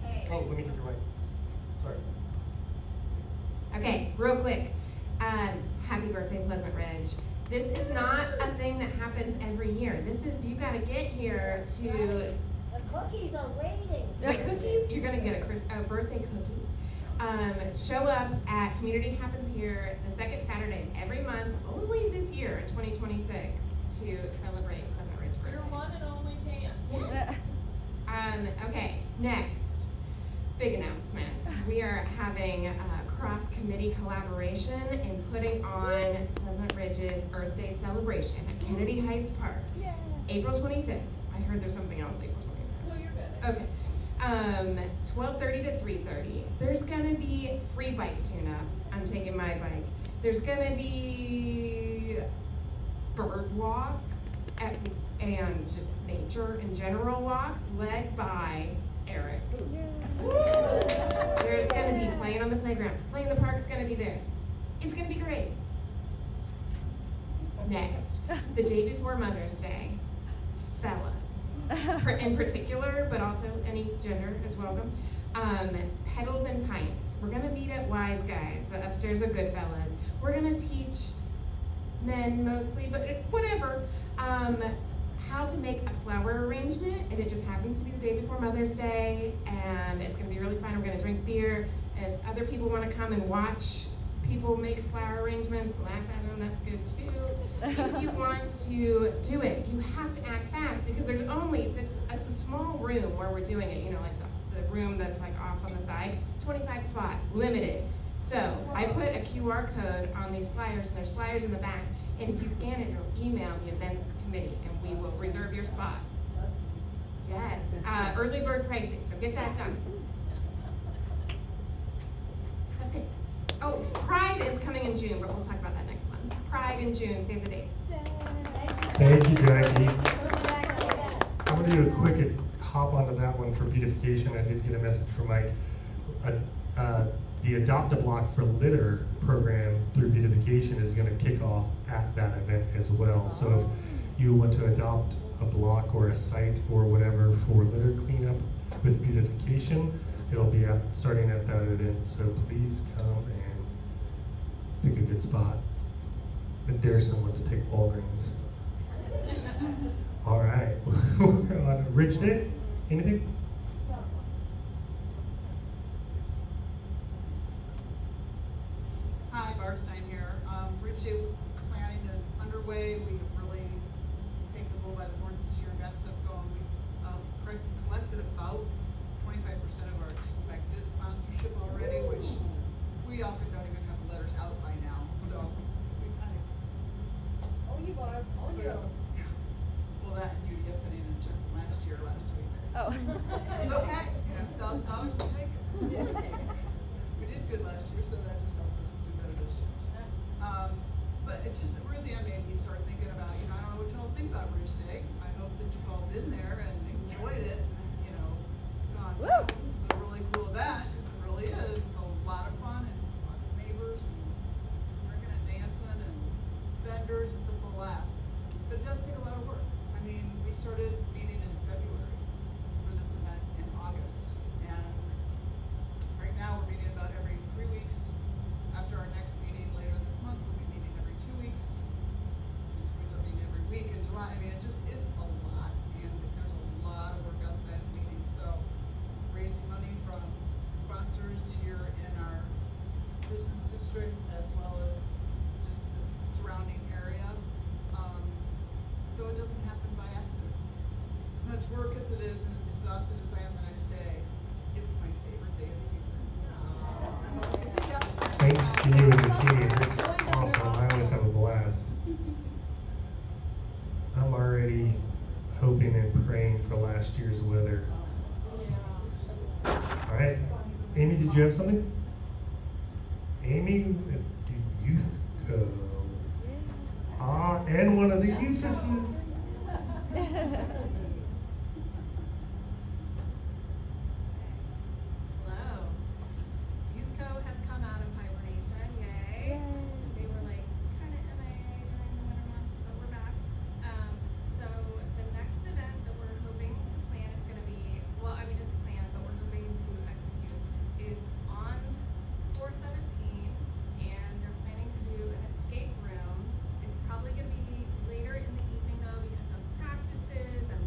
Speaker 1: Okay.
Speaker 4: Oh, let me get your mic. Sorry.
Speaker 18: Okay, real quick. Happy birthday, Pleasant Ridge. This is not a thing that happens every year. This is, you gotta get here to.
Speaker 15: The cookies are waiting.
Speaker 18: The cookies, you're gonna get a birthday cookie. Show up at Community Happens Here the second Saturday of every month, only this year in 2026, to celebrate Pleasant Ridge birthdays.
Speaker 1: Your one and only chance.
Speaker 18: Yes. Okay, next. Big announcement. We are having a cross-committee collaboration in putting on Pleasant Ridge's Earth Day celebration at Kennedy Heights Park.
Speaker 1: Yay.
Speaker 18: April 25th. I heard there's something else April 25th.
Speaker 1: No, you're good.
Speaker 18: Okay. 12:30 to 3:30. There's gonna be free bike tune-ups. I'm taking my bike. There's gonna be bird walks and just nature and general walks led by Eric. There's gonna be playing on the playground. Playing in the park is gonna be there. It's gonna be great. Next, the day before Mother's Day, fellas, in particular, but also any gender is welcome. Petals and Pints. We're gonna meet at Wise Guys, but upstairs are Goodfellas. We're gonna teach men mostly, but whatever. How to make a flower arrangement, and it just happens to be the day before Mother's Day, and it's gonna be really fun. We're gonna drink beer. If other people wanna come and watch People make flower arrangements, laugh at them, that's good too. If you want to do it, you have to act fast because there's only, it's a small room where we're doing it, you know, like the room that's like off on the side, 25 spots, limited. So I put a QR code on these flyers, and there's flyers in the back, and if you scan it, you'll email the events committee, and we will reserve your spot. Yes, early bird pricing, so get that done. That's it. Oh, Pride is coming in June, but we'll talk about that next month. Pride in June, save the date.
Speaker 4: Thank you, Jackie. I'm going to do a quick hop onto that one for beautification. I did get a message from Mike. The Adopt a Block for Litter program through beautification is going to kick off at that event as well. So if you want to adopt a block or a site or whatever for litter cleanup with beautification, it'll be starting at that event. So please come and pick a good spot and dare someone to take Walgreens. All right, we're on Ridge Day. Anything?
Speaker 11: Hi, Barb Stein here. Ridge Day planning is underway. We have really taken the bull by the horns this year and got stuff going. We've collected about 25% of our expected sponsorship already, which we often don't even have the letters out by now. So we kind of.
Speaker 15: Oh, you Barb. Oh, you.
Speaker 11: Well, that and you sending in a check from last year, last week.
Speaker 2: Oh.
Speaker 11: It's okay. $1,000 will take it. We did good last year, so that just helps us do better this year. But it just really, made me start thinking about, I don't know what y'all think about Ridge Day. I hope that you've all been there and enjoyed it, and, gone, wow, this is a really cool event, because it really is. It's a lot of fun. It's lots of neighbors and drinking and dancing and vendors. It's a blast. But it does take a lot of work. We started meeting in February for this event in August. And right now we're meeting about every 3 weeks. After our next meeting later this month, we'll be meeting every 2 weeks. It's we start meeting every week in July. It's a lot. And there's a lot of work outside of meetings. So raising money from sponsors here in our business district as well as just the surrounding area. So it doesn't happen by accident. As much work as it is and as exhausted as I am the next day, it's my favorite day of the year.
Speaker 4: Thanks to you and the team. It's awesome. I always have a blast. I'm already hoping and praying for last year's weather. All right. Amy, did you have something? Amy at the Youth Co. And one of the youthesses.
Speaker 6: Hello. Youth Co has come out of hibernation, yay. They were like kind of MIA during the winter months, but we're back. So the next event that we're hoping to plan is going to be, it's planned, but we're hoping to execute, is on 4/17, and they're planning to do an escape room. It's probably going to be later in the evening though because of practices and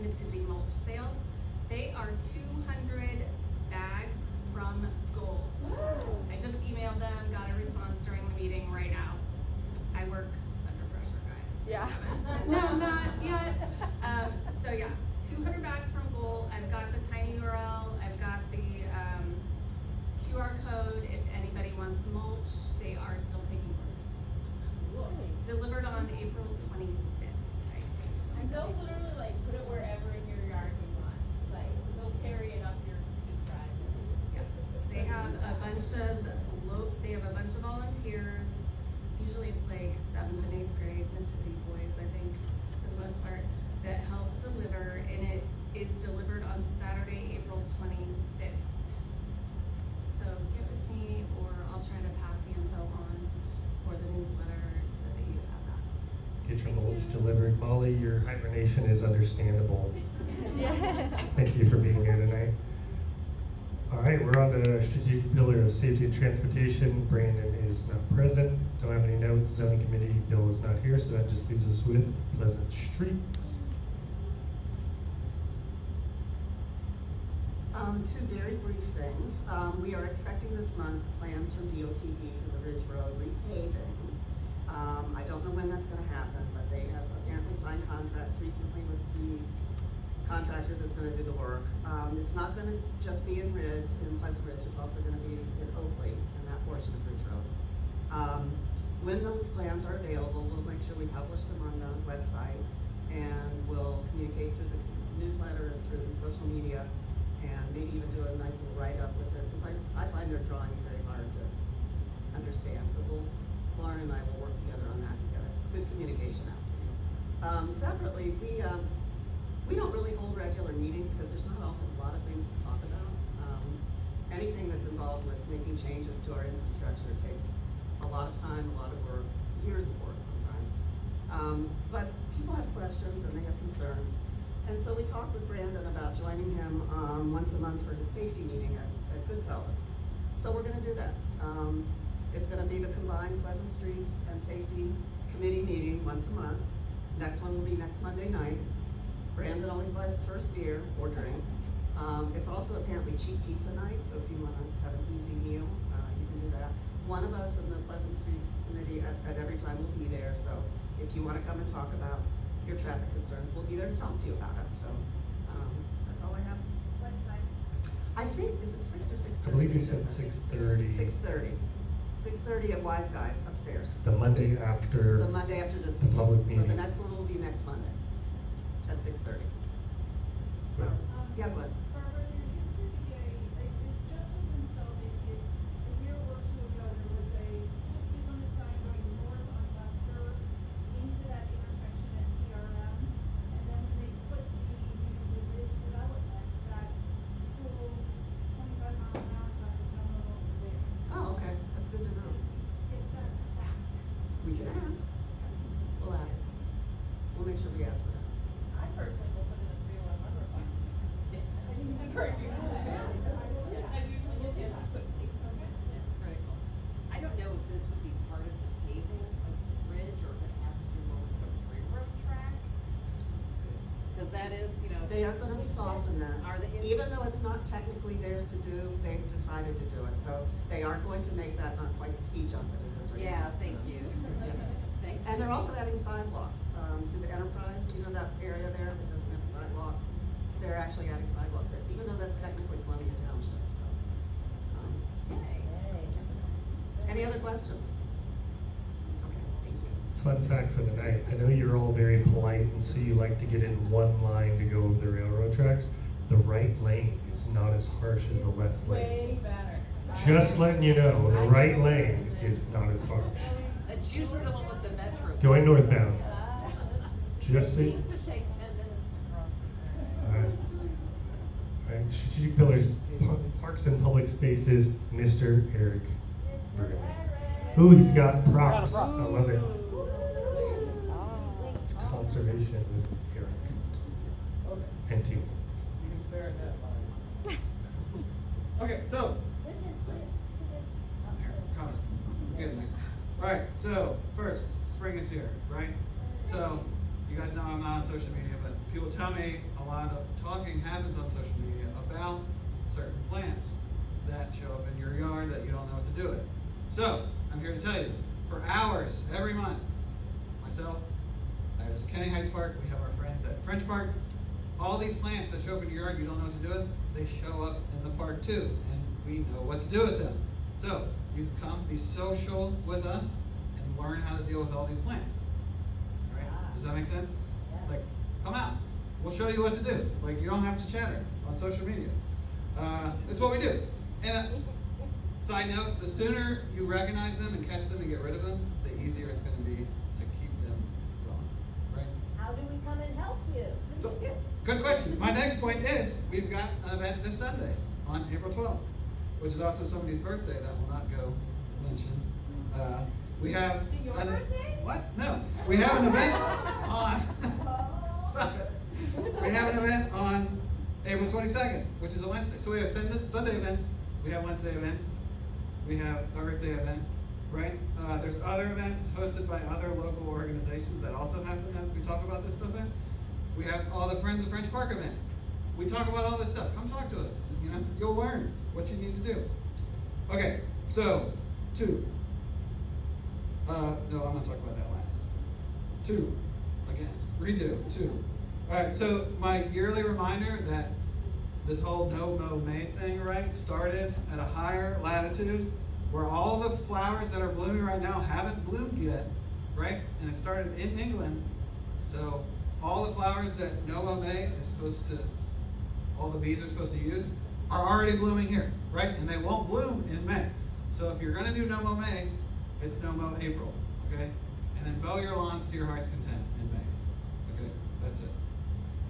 Speaker 6: nativity mulch sale. They are 200 bags from goal. I just emailed them, got a response during the meeting right now. I work under pressure, guys.
Speaker 2: Yeah.
Speaker 6: No, not yet. So yeah, 200 bags from goal. I've got the tiny URL. I've got the QR code. If anybody wants mulch, they are still taking orders. Delivered on April 25th.
Speaker 12: And they'll literally like put it wherever in your yard you want. Like they'll carry it up your steep drive.
Speaker 6: Yes. They have a bunch of volunteers. Usually it's like 7th and 8th grade nativity boys, I think, for the most part, that help deliver, and it is delivered on Saturday, April 25th. So get with me, or I'll try to pass the info on for the newsletter so that you have that.
Speaker 4: Get your mulch delivered. Molly, your hibernation is understandable.
Speaker 2: Yeah.
Speaker 4: Thank you for being here tonight. All right, we're on the strategic pillar of safety and transportation. Brandon is not present. Don't have any notes. Zoning committee, Bill is not here, so that just leaves us with Pleasant Streets.
Speaker 16: Two very brief things. We are expecting this month plans from DOTD for the Ridge Road repaving. I don't know when that's gonna happen, but they have apparently signed contracts recently with the contractor that's gonna do the work. It's not gonna just be in Pleasant Ridge, it's also gonna be in Oakley, in that portion of Ridge Road. When those plans are available, we'll make sure we publish them on the website, and we'll communicate through the newsletter and through social media, and maybe even do a nice little write-up with it, because I find their drawings very hard to understand. So Lauren and I will work together on that and get a good communication out to you. Separately, we don't really hold regular meetings because there's not often a lot of things to talk about. Anything that's involved with making changes to our infrastructure takes a lot of time, a lot of work, years of work sometimes. But people have questions and they have concerns. And so we talked with Brandon about joining him once a month for his safety meeting at Goodfellas. So we're gonna do that. It's gonna be the combined Pleasant Streets and Safety Committee meeting once a month. Next one will be next Monday night. Brandon always buys the first beer or drink. It's also apparently cheap pizza night, so if you wanna have an easy meal, you can do that. One of us from the Pleasant Streets Committee at every time will be there, so if you wanna come and talk about your traffic concerns, we'll be there to talk to you about it, so, that's all I have.
Speaker 11: What time?
Speaker 16: I think, is it 6 or 6:30?
Speaker 4: I believe you said 6:30.
Speaker 16: 6:30. 6:30 at Wise Guys upstairs.
Speaker 4: The Monday after.
Speaker 16: The Monday after this
Speaker 4: the
Speaker 16: meeting.
Speaker 4: public
Speaker 16: So
Speaker 4: meeting.
Speaker 16: the next one will be next Monday at 6:30.
Speaker 4: Good.
Speaker 16: Yeah, go ahead.
Speaker 11: Barbara, there used to be it just was installed a year or two ago, there was a school speed limit sign going north on Lester into that intersection at PRM. And then when they put the ridge development, that school 25 mile an hour sign is no longer there.
Speaker 16: Oh, okay, that's good to know.
Speaker 11: Get that back.
Speaker 16: We can ask. We'll ask. We'll make sure we ask for that.
Speaker 12: I personally will put in a 311 request. I didn't encourage you. I usually get the answer quickly.
Speaker 13: Critical. I don't know if this would be part of the paving of the bridge, or if it has to do more with the railroad tracks. Cause that is, you know.
Speaker 16: They are gonna soften that.
Speaker 13: Are they?
Speaker 16: Even though it's not technically theirs to do, they've decided to do it. So they are going to make that not quite a ski jump that it is right now.
Speaker 13: Yeah, thank you. Thank you.
Speaker 16: And they're also adding sidewalks, to the Enterprise, you know that area there that doesn't have a sidewalk? They're actually adding sidewalks there, even though that's technically Columbia Township, so. Any other questions? Okay, thank you.
Speaker 4: Fun fact for the night. I know you're all very polite and so you like to get in one line to go over the railroad tracks. The right lane is not as harsh as the left lane.
Speaker 12: Way better.
Speaker 4: Just letting you know, the right lane is not as harsh.
Speaker 13: That's usually the one with the metro.
Speaker 4: Going northbound.
Speaker 13: It
Speaker 4: Just so.
Speaker 13: seems to take 10 minutes to cross the
Speaker 4: Alright. Alright, strategic pillars, parks and public spaces, Mr. Eric Burger. Ooh, he's got props. I love it. It's conservation with Eric
Speaker 7: Okay,
Speaker 4: and team.
Speaker 7: you can stare at that. Okay, so. Comment. Good, Nick. Alright, so first, spring is here, right? So, you guys know I'm not on social media, but people tell me a lot of talking happens on social media about certain plants that show up in your yard that you don't know what to do with. So, I'm here to tell you, for hours every month, myself, there's Kenny Heights Park, we have our friends at French Park, all these plants that show up in your yard you don't know what to do with, they show up in the park too, and we know what to do with them. So, you can come, be social with us, and learn how to deal with all these plants. Right? Does that make sense? Like, come out. We'll show you what to do. Like, you don't have to chatter on social media. It's what we do. And side note, the sooner you recognize them and catch them and get rid of them, the easier it's going to be to keep them going. Right?
Speaker 15: How do we come and help you?
Speaker 7: So, good question. My next point is, we've got an event this Sunday on April 12th, which is also somebody's birthday that will not go mentioned. We have
Speaker 15: Your birthday?
Speaker 7: What? No. We have an event on stop it. We have an event on April 22nd, which is a Wednesday. So we have Sunday events, we have Wednesday events, we have a birthday event, right? There's other events hosted by other local organizations that also happen that we talk about this stuff in. We have all the Friends of French Park events. We talk about all this stuff. Come talk to us. You know, you'll learn what you need to do. Okay, so 2. No, I'm gonna talk about that last. 2, again, redo, 2. All right, so my yearly reminder that this whole no mow May thing, right, started at a higher latitude where all the flowers that are blooming right now haven't bloomed yet, right? And it started in England. So all the flowers that no mow May is supposed to, all the bees are supposed to use, are already blooming here, right? And they won't bloom in May. So if you're gonna do no mow May, it's no mow April, okay? And then mow your lawns to your heart's content in May. Okay, that's it.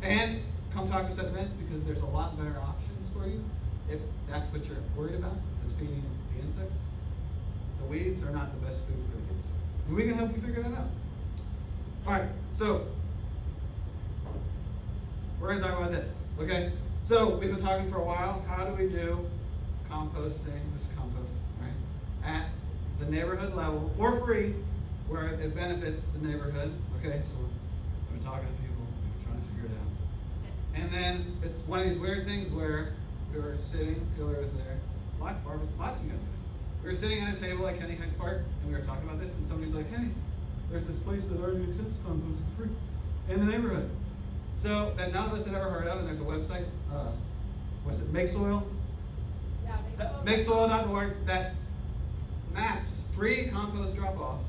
Speaker 7: And come talk to us at events because there's a lot better options for you if that's what you're worried about, is feeding the insects. The weeds are not the best food for the insects. And we can help you figure that out. All right, so we're gonna talk about this, okay? So we've been talking for a while. How do we do composting, this compost, right? At the neighborhood level for free, where it benefits the neighborhood. Okay, so we've been talking to people, we've been trying to figure it out. And then it's one of these weird things where we were sitting, Hillary was there, lots of you guys there. We were sitting at a table at Kenny Heights Park, and we were talking about this, and somebody's like, hey, there's this place that already accepts compost for free in the neighborhood. So that none of us had ever heard of, and there's a website, what's it, Make Soil?
Speaker 12: Yeah,
Speaker 7: MakeSoil.org that maps free compost drop-off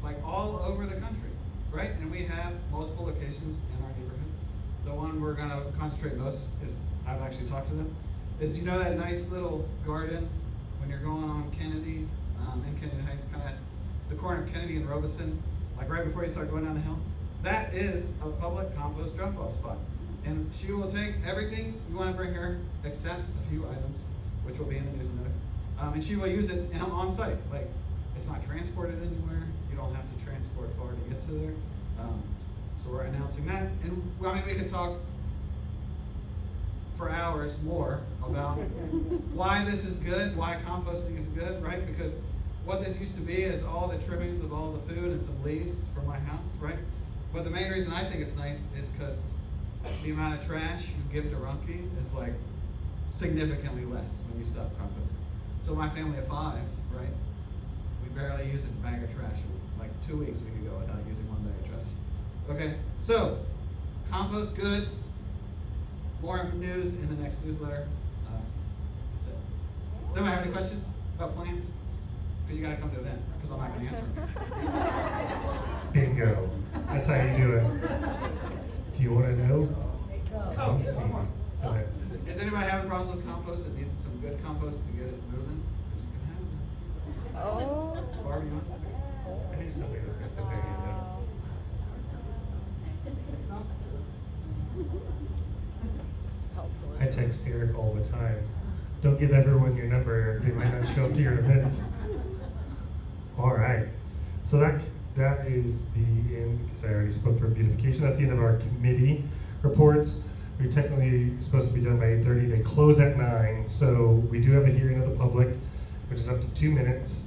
Speaker 7: like all over the country, right? And we have multiple locations in our neighborhood. The one we're gonna concentrate most is, I've actually talked to them, is you know that nice little garden when you're going on Kennedy, in Kennedy Heights, kind of the corner of Kennedy and Robeson, like right before you start going down the hill? That is a public compost drop-off spot. And she will take everything you want to bring her except a few items, which will be in the newsletter. And she will use it on site. Like, it's not transported anywhere. You don't have to transport far to get to there. So we're announcing that. And I mean, we could talk for hours more about why this is good, why composting is good, right? Because what this used to be is all the trimmings of all the food and some leaves from my house, right? But the main reason I think it's nice is because the amount of trash you give to Rumpke is like significantly less when you stop composting. So my family of 5, right? We barely use a bag of trash. Like 2 weeks we could go without using 1 bag of trash. Okay, so compost good. More news in the next newsletter. That's it. Does anyone have any questions about plans? Because you gotta come to the event, because I'm not gonna answer.
Speaker 4: Bingo. That's how you do it. If you want to know, come see me. Go ahead.
Speaker 7: Is anybody having problems with compost that needs some good compost to get it moving? Because you can have it.
Speaker 2: Oh.
Speaker 7: Barbie, you want?
Speaker 4: I knew somebody was going to put their hand up.
Speaker 2: Smells
Speaker 4: I
Speaker 2: delicious.
Speaker 4: text Eric all the time. Don't give everyone your number, Eric. They might not show up to your events. All right. So that is the end, because I already spoke for beautification. That's the end of our committee reports. We're technically supposed to be done by 8:30. They close at 9. So we do have a hearing of the public, which is up to 2 minutes.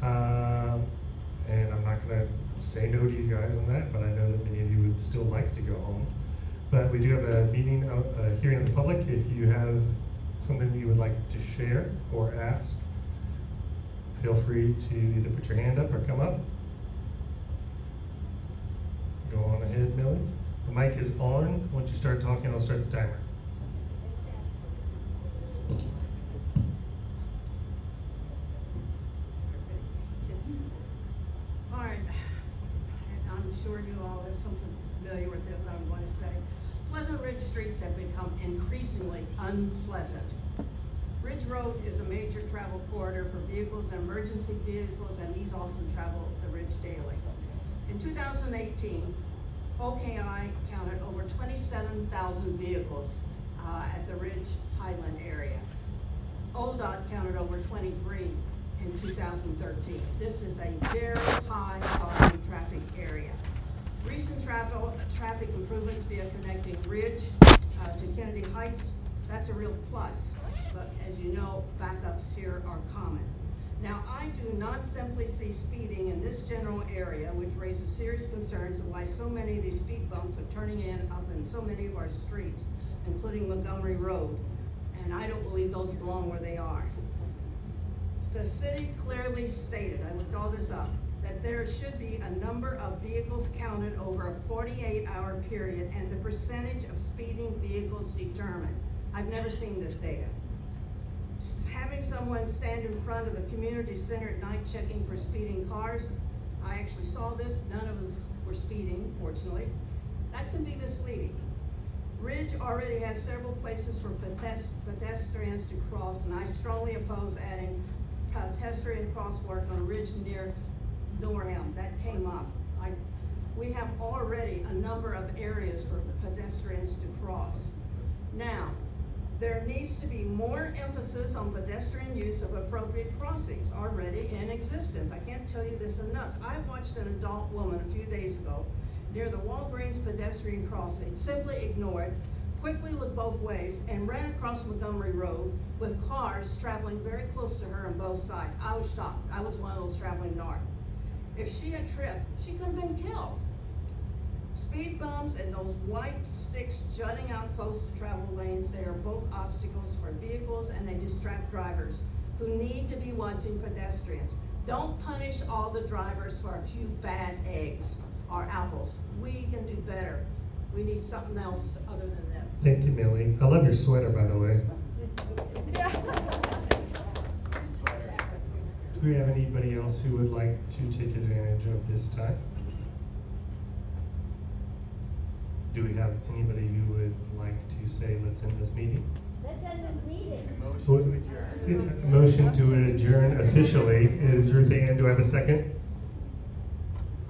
Speaker 4: And I'm not going to say no to you guys on that, but I know that many of you would still like to go home. But we do have a meeting, a hearing of the public. If you have something you would like to share or ask, feel free to either put your hand up or come up. Go on ahead, Millie. The mic is on. Once you start talking, I'll start the timer.
Speaker 19: All right, and I'm sure you all are so familiar with it, what I'm going to say. Pleasant Ridge streets have become increasingly unpleasant. Ridge Road is a major travel corridor for vehicles and emergency vehicles, and these often travel the ridge daily. In 2018, OKI counted over 27,000 vehicles at the Ridge Highland area. ODOT counted over 23 in 2013. This is a very high volume traffic area. Recent traffic improvements via connecting Ridge to Kennedy Heights, that's a real plus. But as you know, backups here are common. Now, I do not simply see speeding in this general area, which raises serious concerns of why so many of these speed bumps are turning in up in so many of our streets, including Montgomery Road. And I don't believe those belong where they are. The city clearly stated, I looked all this up, that there should be a number of vehicles counted over a 48-hour period and the percentage of speeding vehicles determined. I've never seen this data. Having someone stand in front of the community center at night checking for speeding cars, I actually saw this, none of us were speeding, fortunately. That can be misleading. Ridge already has several places for pedestrians to cross, and I strongly oppose adding pedestrian crosswalk on Ridge near Norham. That came up. We have already a number of areas for pedestrians to cross. Now, there needs to be more emphasis on pedestrian use of appropriate crossings already in existence. I can't tell you this enough. I watched an adult woman a few days ago near the Walgreens pedestrian crossing, simply ignored, quickly looked both ways, and ran across Montgomery Road with cars traveling very close to her on both sides. I was shocked. I was one of those traveling north. If she had tripped, she could have been killed. Speed bumps and those white sticks jutting out close to travel lanes, they are both obstacles for vehicles and they distract drivers who need to be watching pedestrians. Don't punish all the drivers for a few bad eggs or apples. We can do better. We need something else other than this.
Speaker 4: Thank you, Millie. I love your sweater, by the way. Do we have anybody else who would like to take advantage of this time? Do we have anybody who would like to say, let's end this meeting?
Speaker 15: Let's end this meeting.
Speaker 4: Motion to adjourn officially is Ruth Ann. Do I have a second?